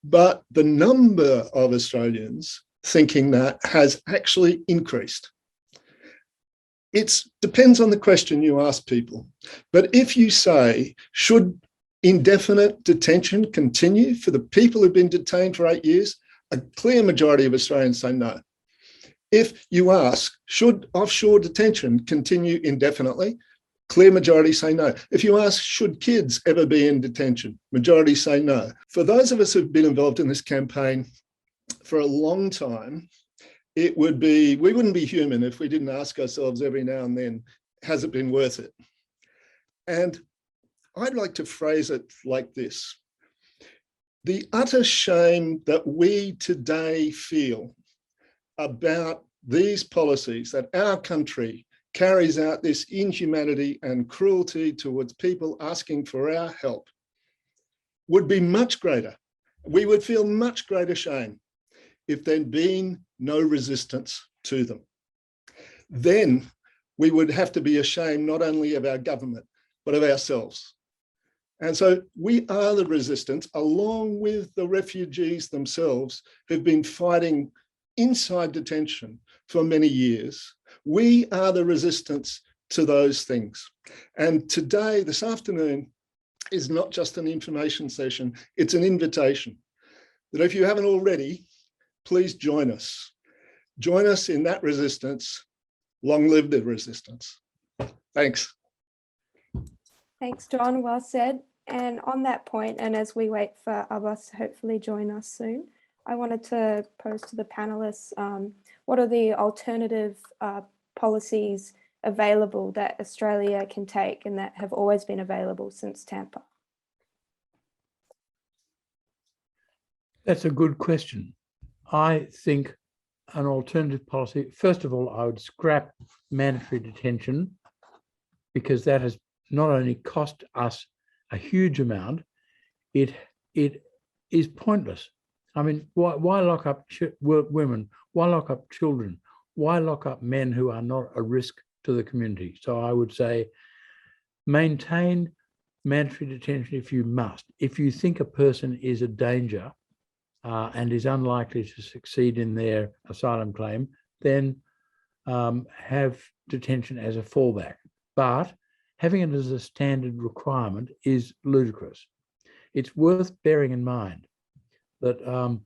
But the number of Australians thinking that has actually increased. It depends on the question you ask people. But if you say, should indefinite detention continue for the people who've been detained for 8 years, a clear majority of Australians say no. If you ask, should offshore detention continue indefinitely, clear majority say no. If you ask, should kids ever be in detention, majority say no. For those of us who've been involved in this campaign for a long time, we wouldn't be human if we didn't ask ourselves every now and then, has it been worth it? And I'd like to phrase it like this. The utter shame that we today feel about these policies, that our country carries out this inhumanity and cruelty towards people asking for our help, would be much greater. We would feel much greater shame if there'd been no resistance to them. Then we would have to be ashamed not only of our government, but of ourselves. And so we are the resistance, along with the refugees themselves who've been fighting inside detention for many years. We are the resistance to those things. And today, this afternoon, is not just an information session, it's an invitation that if you haven't already, please join us. Join us in that resistance. Long live the resistance. Thanks. Thanks, John. Well said. And on that point, and as we wait for others to hopefully join us soon, I wanted to pose to the panelists, what are the alternative policies available that Australia can take and that have always been available since Tampa? That's a good question. I think an alternative policy, first of all, I would scrap mandatory detention, because that has not only cost us a huge amount, it is pointless. I mean, why lock up women? Why lock up children? Why lock up men who are not a risk to the community? So I would say maintain mandatory detention if you must. If you think a person is a danger and is unlikely to succeed in their asylum claim, then have detention as a fallback. But having it as a standard requirement is ludicrous. It's worth bearing in mind that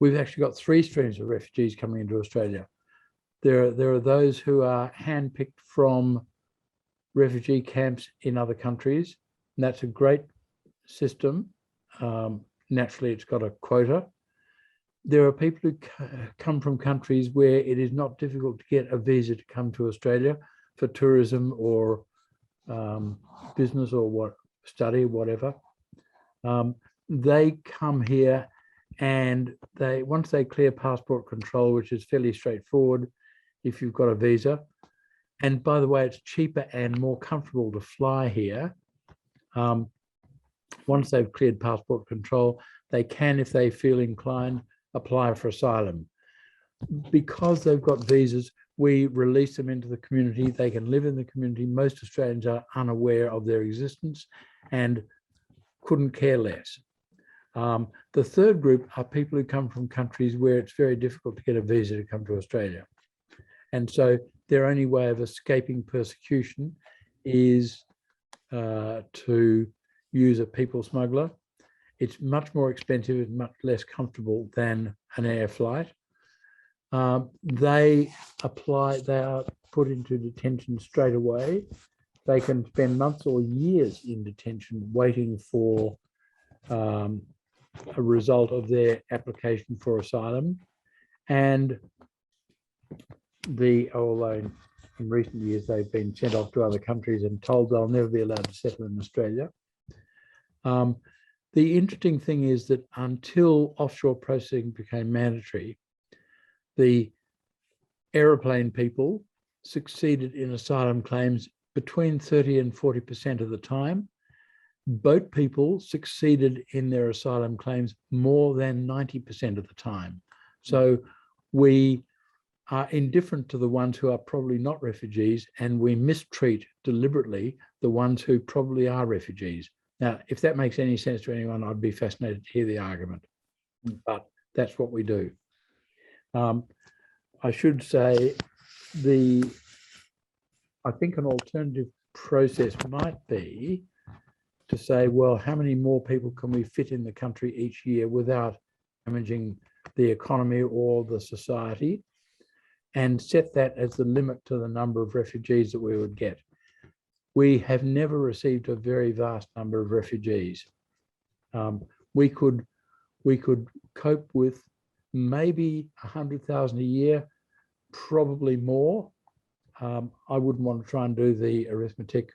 we've actually got 3 streams of refugees coming into Australia. There are those who are handpicked from refugee camps in other countries, and that's a great system. Naturally, it's got a quota. There are people who come from countries where it is not difficult to get a visa to come to Australia for tourism or business or study, whatever. They come here, and once they clear passport control, which is fairly straightforward if you've got a visa. And by the way, it's cheaper and more comfortable to fly here. Once they've cleared passport control, they can, if they feel inclined, apply for asylum. Because they've got visas, we release them into the community. They can live in the community. Most Australians are unaware of their existence and couldn't care less. The third group are people who come from countries where it's very difficult to get a visa to come to Australia. And so their only way of escaping persecution is to use a people smuggler. It's much more expensive and much less comfortable than an air flight. They are put into detention straight away. They can spend months or years in detention waiting for a result of their application for asylum. And although in recent years they've been sent off to other countries and told they'll never be allowed to settle in Australia. The interesting thing is that until offshore processing became mandatory, the aeroplane people succeeded in asylum claims between 30 and 40% of the time. boat people succeeded in their asylum claims more than 90% of the time. So we are indifferent to the ones who are probably not refugees, and we mistreat deliberately the ones who probably are refugees. Now, if that makes any sense to anyone, I'd be fascinated to hear the argument, but that's what we do. I should say I think an alternative process might be to say, well, how many more people can we fit in the country each year without damaging the economy or the society, and set that as the limit to the number of refugees that we would get. We have never received a very vast number of refugees. We could cope with maybe 100,000 a year, probably more. I wouldn't want to try and do the arithmetic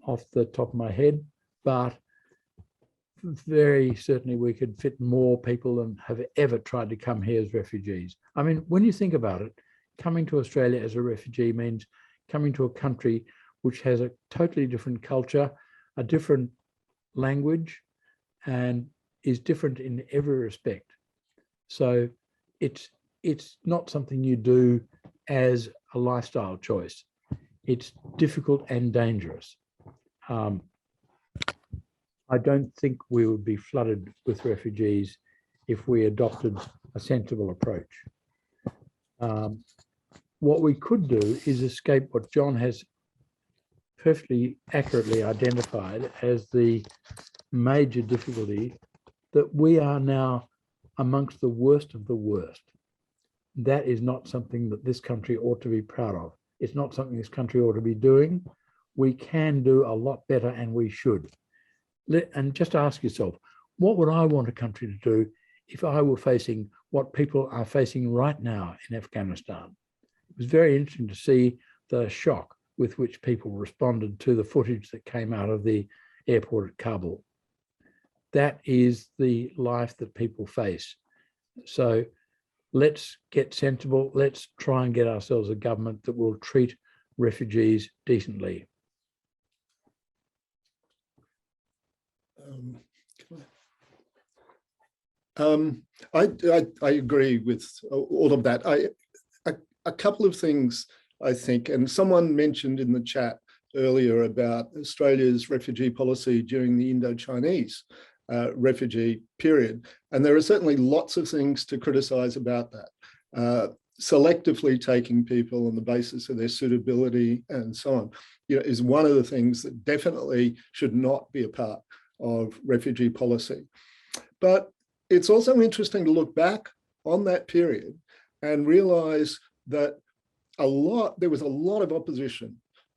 off the top of my head, but very certainly we could fit more people than have ever tried to come here as refugees. I mean, when you think about it, coming to Australia as a refugee means coming to a country which has a totally different culture, a different language, and is different in every respect. So it's not something you do as a lifestyle choice. It's difficult and dangerous. I don't think we would be flooded with refugees if we adopted a sensible approach. What we could do is escape what John has perfectly accurately identified as the major difficulty, that we are now amongst the worst of the worst. That is not something that this country ought to be proud of. It's not something this country ought to be doing. We can do a lot better, and we should. And just ask yourself, what would I want a country to do if I were facing what people are facing right now in Afghanistan? It was very interesting to see the shock with which people responded to the footage that came out of the airport at Kabul. That is the life that people face. So let's get sensible. Let's try and get ourselves a government that will treat refugees decently. I agree with all of that. A couple of things, I think, and someone mentioned in the chat earlier about Australia's refugee policy during the Indo-Chinese refugee period. And there are certainly lots of things to criticise about that. Selectively taking people on the basis of their suitability and so on, is one of the things that definitely should not be a part of refugee policy. But it's also interesting to look back on that period and realise that there was a lot of opposition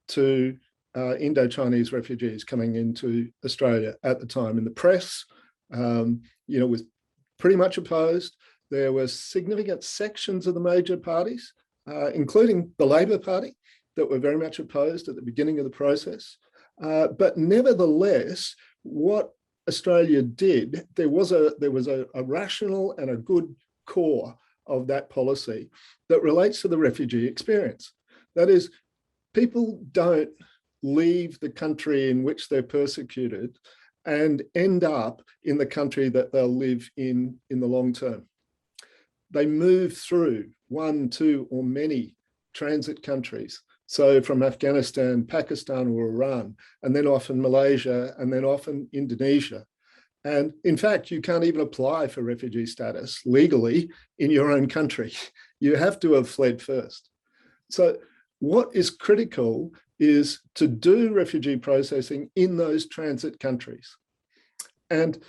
to Indo-Chinese refugees coming into Australia at the time. In the press, was pretty much opposed. There were significant sections of the major parties, including the Labor Party, that were very much opposed at the beginning of the process. But nevertheless, what Australia did, there was a rational and a good core of that policy that relates to the refugee experience. That is, people don't leave the country in which they're persecuted and end up in the country that they'll live in the long term. They move through one, two, or many transit countries. So from Afghanistan, Pakistan, or Iran, and then often Malaysia, and then often Indonesia. And in fact, you can't even apply for refugee status legally in your own country. You have to have fled first. So what is critical is to do refugee processing in those transit countries. And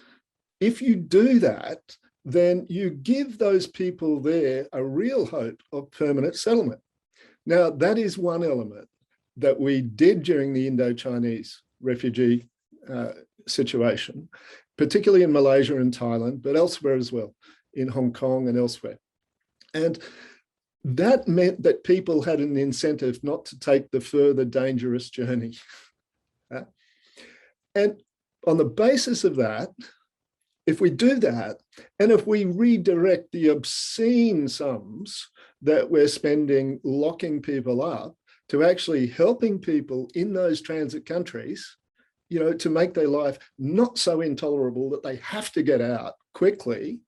if you do that, then you give those people there a real hope of permanent settlement. Now, that is one element that we did during the Indo-Chinese refugee situation, particularly in Malaysia and Thailand, but elsewhere as well, in Hong Kong and elsewhere. And that meant that people had an incentive not to take the further dangerous journey. And on the basis of that, if we do that, and if we redirect the obscene sums that we're spending locking people up to actually helping people in those transit countries, to make their life not so intolerable that they have to get out quickly,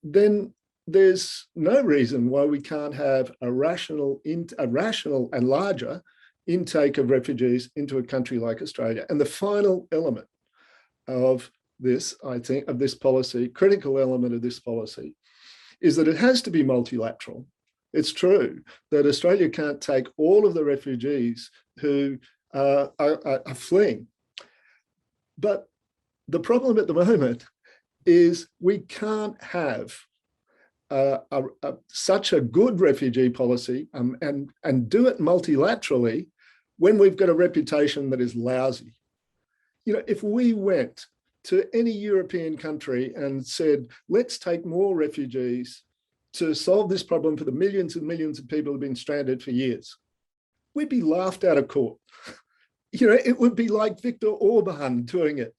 then there's no reason why we can't have a rational and larger intake of refugees into a country like Australia. And the final element of this, I think, of this policy, critical element of this policy, is that it has to be multilateral. It's true that Australia can't take all of the refugees who are fleeing. But the problem at the moment is we can't have such a good refugee policy and do it multilaterally when we've got a reputation that is lousy. If we went to any European country and said, let's take more refugees to solve this problem for the millions and millions of people who've been stranded for years, we'd be laughed out of court. It would be like Viktor Orban doing it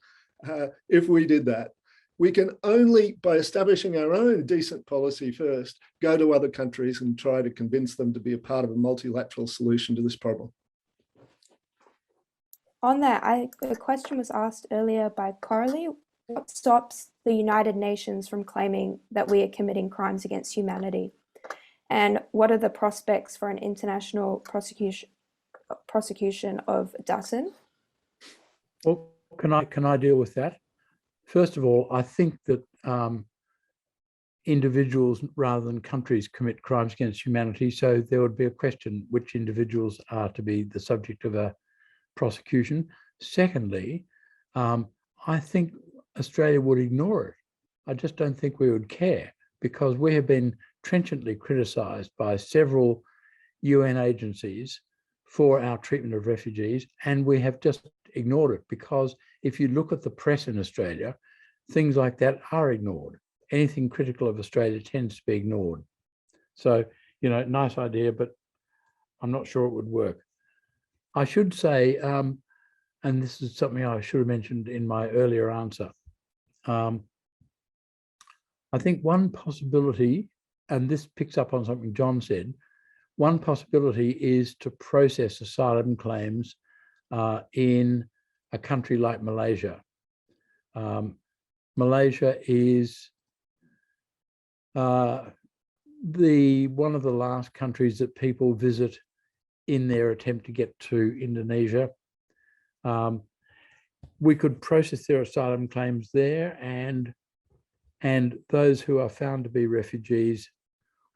if we did that. We can only, by establishing our own decent policy first, go to other countries and try to convince them to be a part of a multilateral solution to this problem. On that, the question was asked earlier by Coralie. What stops the United Nations from claiming that we are committing crimes against humanity? And what are the prospects for an international prosecution of Dutton? Well, can I deal with that? First of all, I think that individuals rather than countries commit crimes against humanity. So there would be a question which individuals are to be the subject of a prosecution. Secondly, I think Australia would ignore it. I just don't think we would care, because we have been trenchantly criticised by several UN agencies for our treatment of refugees, and we have just ignored it, because if you look at the press in Australia, things like that are ignored. Anything critical of Australia tends to be ignored. So, nice idea, but I'm not sure it would work. I should say, and this is something I should have mentioned in my earlier answer, I think one possibility, and this picks up on something John said, one possibility is to process asylum claims in a country like Malaysia. Malaysia is one of the last countries that people visit in their attempt to get to Indonesia. We could process their asylum claims there, and those who are found to be refugees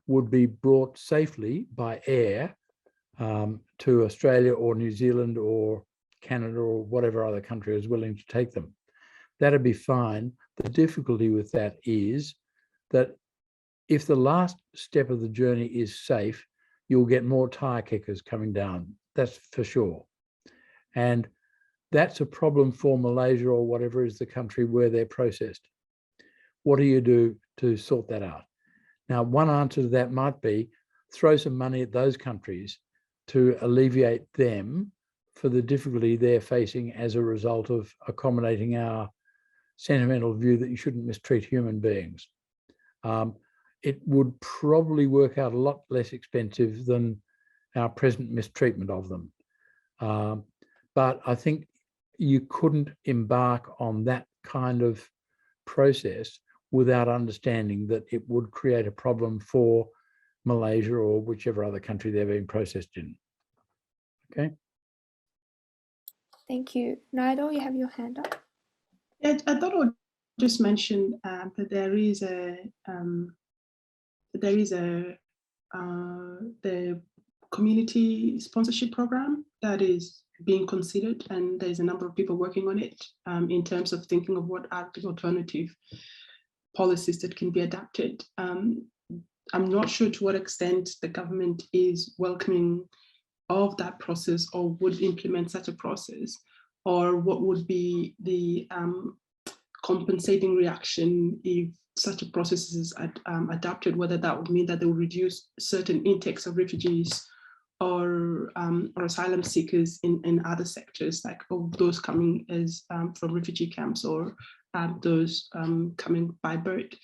would be brought safely by air to Australia or New Zealand or Canada or whatever other country is willing to take them. That'd be fine. The difficulty with that is that if the last step of the journey is safe, you'll get more tire kickers coming down. That's for sure. And that's a problem for Malaysia or whatever is the country where they're processed. What do you do to sort that out? Now, one answer to that might be throw some money at those countries to alleviate them for the difficulty they're facing as a result of accommodating our sentimental view that you shouldn't mistreat human beings. It would probably work out a lot less expensive than our present mistreatment of them. But I think you couldn't embark on that kind of process without understanding that it would create a problem for Malaysia or whichever other country they're being processed in. Okay. Thank you. Nyadol, you have your hand up. Yeah, I thought I would just mention that there is the community sponsorship program that is being considered, and there's a number of people working on it in terms of thinking of what are the alternative policies that can be adapted. I'm not sure to what extent the government is welcoming of that process or would implement such a process, or what would be the compensating reaction if such a process is adapted, whether that would mean that they will reduce certain intakes of refugees or asylum seekers in other sectors, like those coming as from refugee camps or those coming by boat.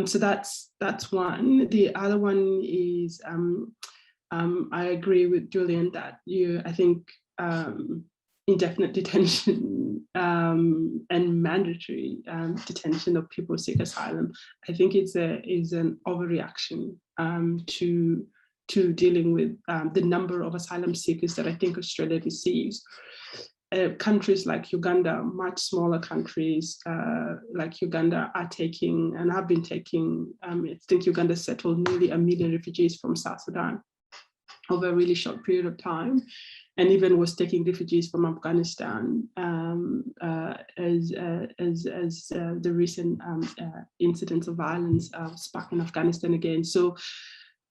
So that's one. The other one is I agree with Julian that I think indefinite detention and mandatory detention of people who seek asylum, I think is an overreaction to dealing with the number of asylum seekers that I think Australia receives. Countries like Uganda, much smaller countries like Uganda, are taking and have been taking, I think Uganda settled nearly 1 million refugees from South Sudan over a really short period of time, and even was taking refugees from Afghanistan as the recent incidents of violence sparked in Afghanistan again. So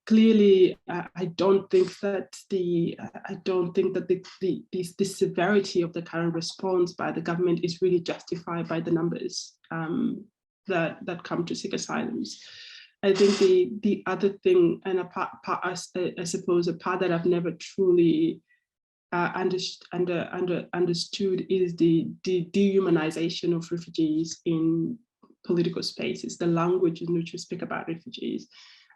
clearly, I don't think that the severity of the current response by the government is really justified by the numbers that come to seek asylums. I think the other thing, and I suppose a part that I've never truly understood is the dehumanization of refugees in political spaces, the language in which we speak about refugees.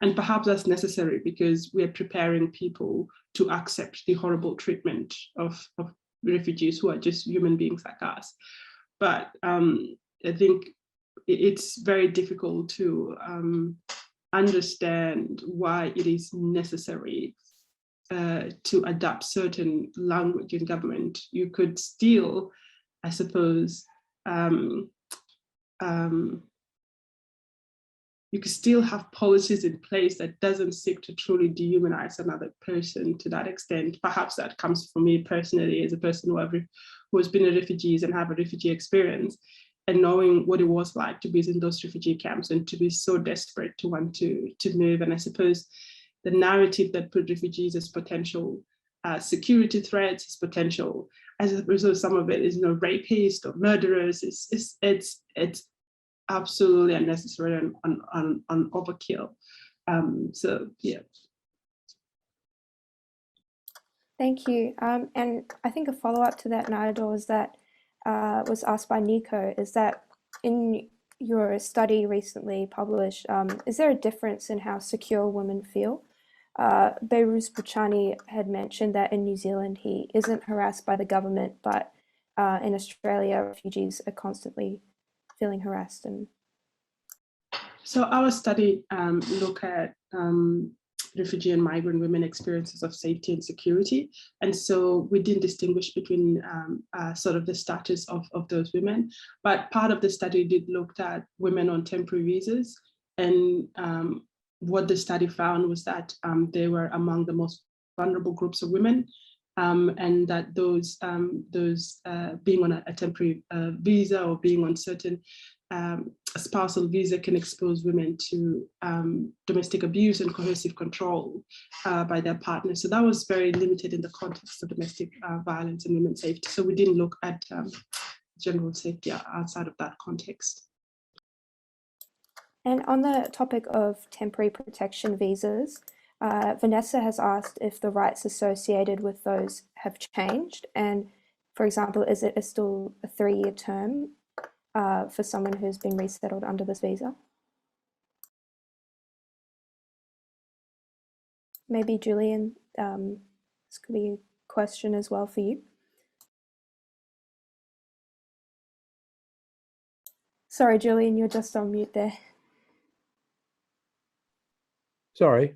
And perhaps that's necessary because we're preparing people to accept the horrible treatment of refugees who are just human beings like us. But I think it's very difficult to understand why it is necessary to adapt certain language in government. You could still, I suppose, you could still have policies in place that doesn't seek to truly dehumanize another person to that extent. Perhaps that comes from me personally as a person who has been a refugee and have a refugee experience, and knowing what it was like to be in those refugee camps and to be so desperate to want to move. And I suppose the narrative that put refugees as potential security threats, as potential, as a result, some of it is, rapists or murderers. It's absolutely unnecessary and overkill. So yeah. Thank you. And I think a follow-up to that, Nyadol, is that was asked by Nico, is that in your study recently published, is there a difference in how secure women feel? Behruz Buchani had mentioned that in New Zealand he isn't harassed by the government, but in Australia refugees are constantly feeling harassed. And so our study look at refugee and migrant women experiences of safety and security. And so we didn't distinguish between sort of the status of those women, but part of the study did look at women on temporary visas. And what the study found was that they were among the most vulnerable groups of women, and that those being on a temporary visa or being on certain spousal visa can expose women to domestic abuse and coercive control by their partners. So that was very limited in the context of domestic violence and women's safety. So we didn't look at general safety outside of that context. And on the topic of temporary protection visas, Vanessa has asked if the rights associated with those have changed. And for example, is it still a 3-year term for someone who's been resettled under this visa? Maybe Julian, this could be a question as well for you. Sorry, Julian, you're just on mute there. Sorry.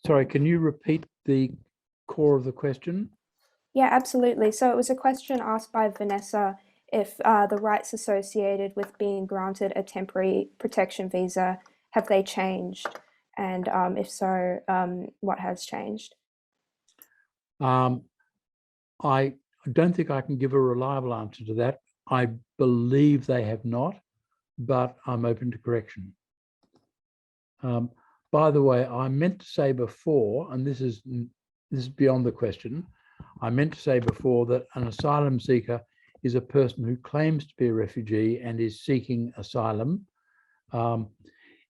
Sorry, can you repeat the core of the question? Yeah, absolutely. So it was a question asked by Vanessa if the rights associated with being granted a temporary protection visa, have they changed? And if so, what has changed? I don't think I can give a reliable answer to that. I believe they have not, but I'm open to correction. By the way, I meant to say before, and this is beyond the question, I meant to say before that an asylum seeker is a person who claims to be a refugee and is seeking asylum.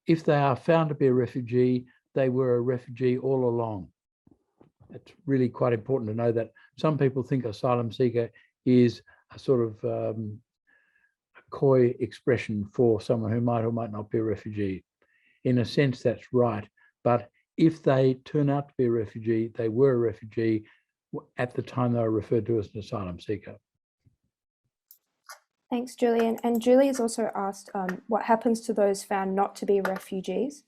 If they are found to be a refugee, they were a refugee all along. It's really quite important to know that. Some people think asylum seeker is a sort of a coy expression for someone who might or might not be a refugee. In a sense, that's right. But if they turn out to be a refugee, they were a refugee at the time they were referred to as an asylum seeker. Thanks, Julian. And Julie has also asked what happens to those found not to be refugees,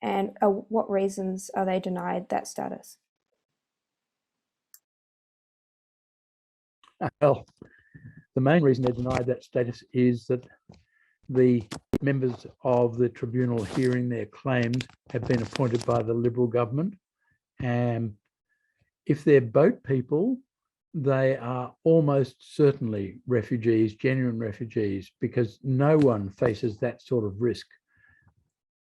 and what reasons are they denied that status? Well, the main reason they're denied that status is that the members of the tribunal hearing their claims have been appointed by the Liberal government. And if they're boat people, they are almost certainly refugees, genuine refugees, because no one faces that sort of risk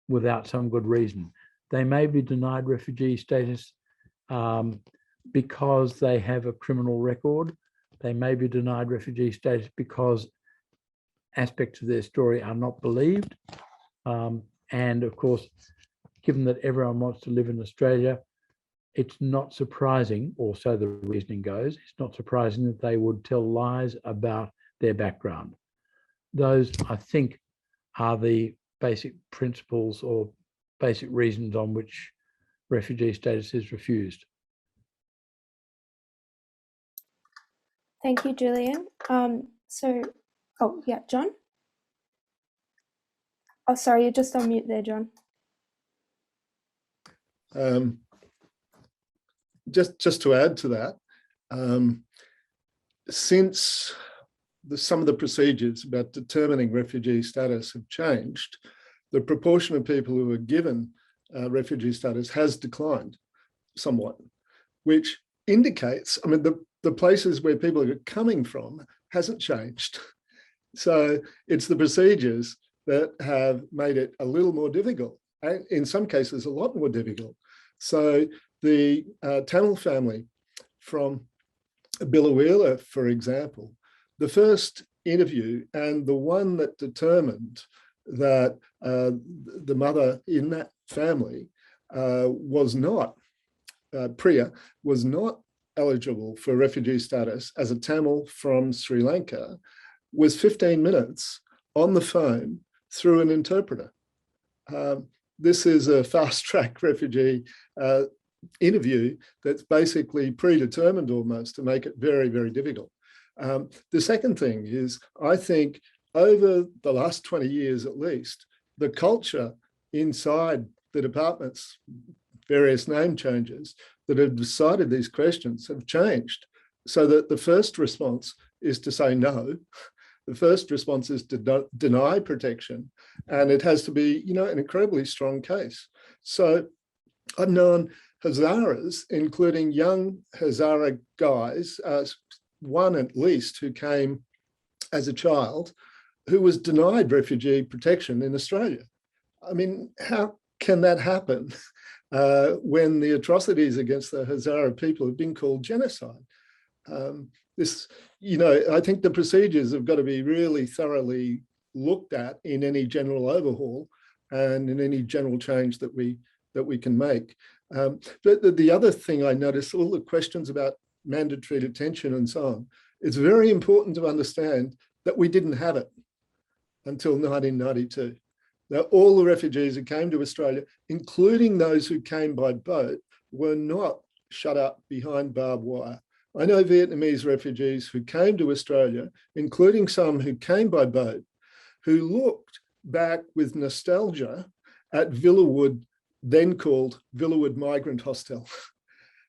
without some good reason. They may be denied refugee status because they have a criminal record. They may be denied refugee status because aspects of their story are not believed. And of course, given that everyone wants to live in Australia, it's not surprising, or so the reasoning goes, it's not surprising that they would tell lies about their background. Those, I think, are the basic principles or basic reasons on which refugee status is refused. Thank you, Julian. Oh yeah, John? Oh, sorry, you're just on mute there, John. Just to add to that, since some of the procedures about determining refugee status have changed, the proportion of people who are given refugee status has declined somewhat, which indicates, I mean, the places where people are coming from hasn't changed. So it's the procedures that have made it a little more difficult, and in some cases a lot more difficult. So the Tamil family from Biloela, for example, the first interview and the one that determined that the mother in that family was not, Priya, was not eligible for refugee status as a Tamil from Sri Lanka, was 15 minutes on the phone through an interpreter. This is a fast-track refugee interview that's basically predetermined almost to make it very, very difficult. The second thing is, I think over the last 20 years at least, the culture inside the departments, various name changes that have decided these questions have changed, so that the first response is to say no. The first response is to deny protection, and it has to be, you know, an incredibly strong case. So I've known Hazaras, including young Hazara guys, one at least who came as a child, who was denied refugee protection in Australia. I mean, how can that happen when the atrocities against the Hazara people have been called genocide? This, you know, I think the procedures have got to be really thoroughly looked at in any general overhaul and in any general change that we can make. But the other thing I noticed, all the questions about mandatory detention and so on, it's very important to understand that we didn't have it until 1992. Now, all the refugees who came to Australia, including those who came by boat, were not shut up behind barbed wire. I know Vietnamese refugees who came to Australia, including some who came by boat, who looked back with nostalgia at Villawood, then called Villawood Migrant Hostel.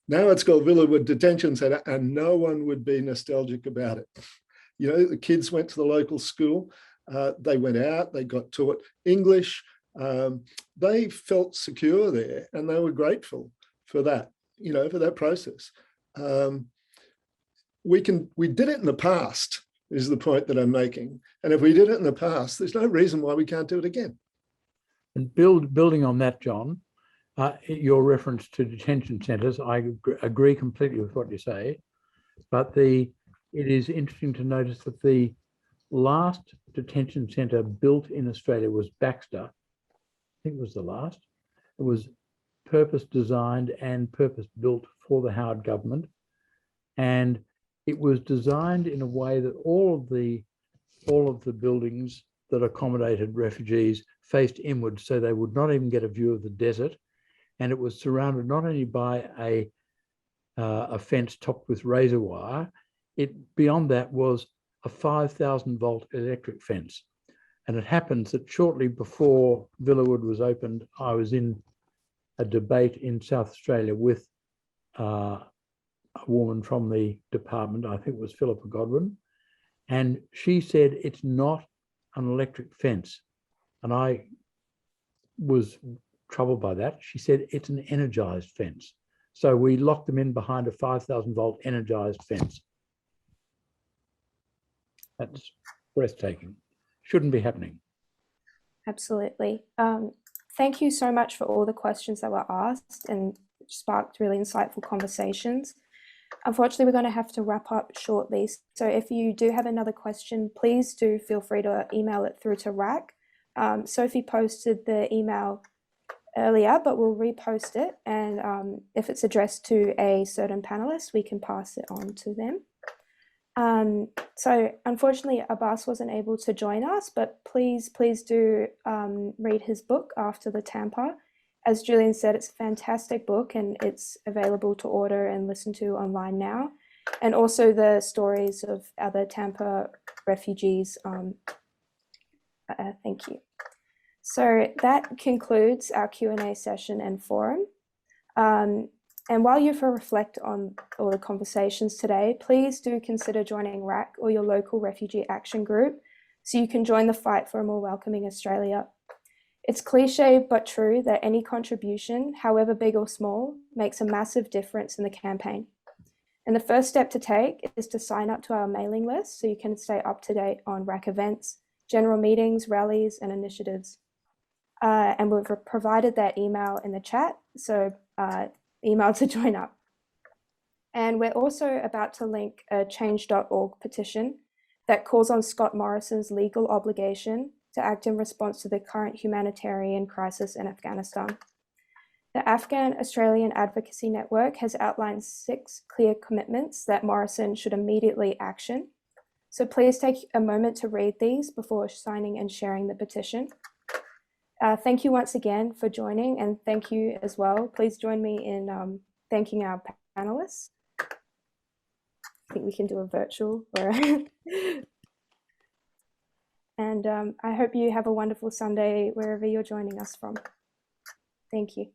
Now it's called Villawood Detention Centre, and no one would be nostalgic about it. You know, the kids went to the local school, they went out, they got taught English, they felt secure there, and they were grateful for that, you know, for that process. We did it in the past, is the point that I'm making. And if we did it in the past, there's no reason why we can't do it again. And building on that, John, your reference to detention centres, I agree completely with what you say, but it is interesting to notice that the last detention centre built in Australia was Baxter. I think it was the last. It was purpose designed and purpose built for the Howard government. And it was designed in a way that all of the buildings that accommodated refugees faced inward, so they would not even get a view of the desert. And it was surrounded not only by a fence topped with razor wire. Beyond that was a 5,000 volt electric fence. And it happens that shortly before Villawood was opened, I was in a debate in South Australia with a woman from the department, I think it was Philippa Godwin, and she said it's not an electric fence. And I was troubled by that. She said it's an energized fence. So we locked them in behind a 5,000 volt energized fence. That's breathtaking. Shouldn't be happening. Absolutely. Thank you so much for all the questions that were asked and sparked really insightful conversations. Unfortunately, we're going to have to wrap up shortly. So if you do have another question, please do feel free to email it through to RAC. Sophie posted the email earlier, but we'll repost it. And if it's addressed to a certain panelist, we can pass it on to them. So unfortunately, Abbas wasn't able to join us, but please do read his book, After the Tampa. As Julian said, it's a fantastic book and it's available to order and listen to online now. And also the stories of other Tampa refugees. Thank you. So that concludes our Q&A session and forum. And while you reflect on all the conversations today, please do consider joining RAC or your local refugee action group so you can join the fight for a more welcoming Australia. It's cliche but true that any contribution, however big or small, makes a massive difference in the campaign. And the first step to take is to sign up to our mailing list so you can stay up to date on RAC events, general meetings, rallies, and initiatives. And we've provided that email in the chat, so email to join up. And we're also about to link a change.org petition that calls on Scott Morrison's legal obligation to act in response to the current humanitarian crisis in Afghanistan. The Afghan Australian Advocacy Network has outlined 6 clear commitments that Morrison should immediately action. So please take a moment to read these before signing and sharing the petition. Thank you once again for joining, and thank you as well. Please join me in thanking our panelists. I think we can do a virtual. And I hope you have a wonderful Sunday wherever you're joining us from. Thank you.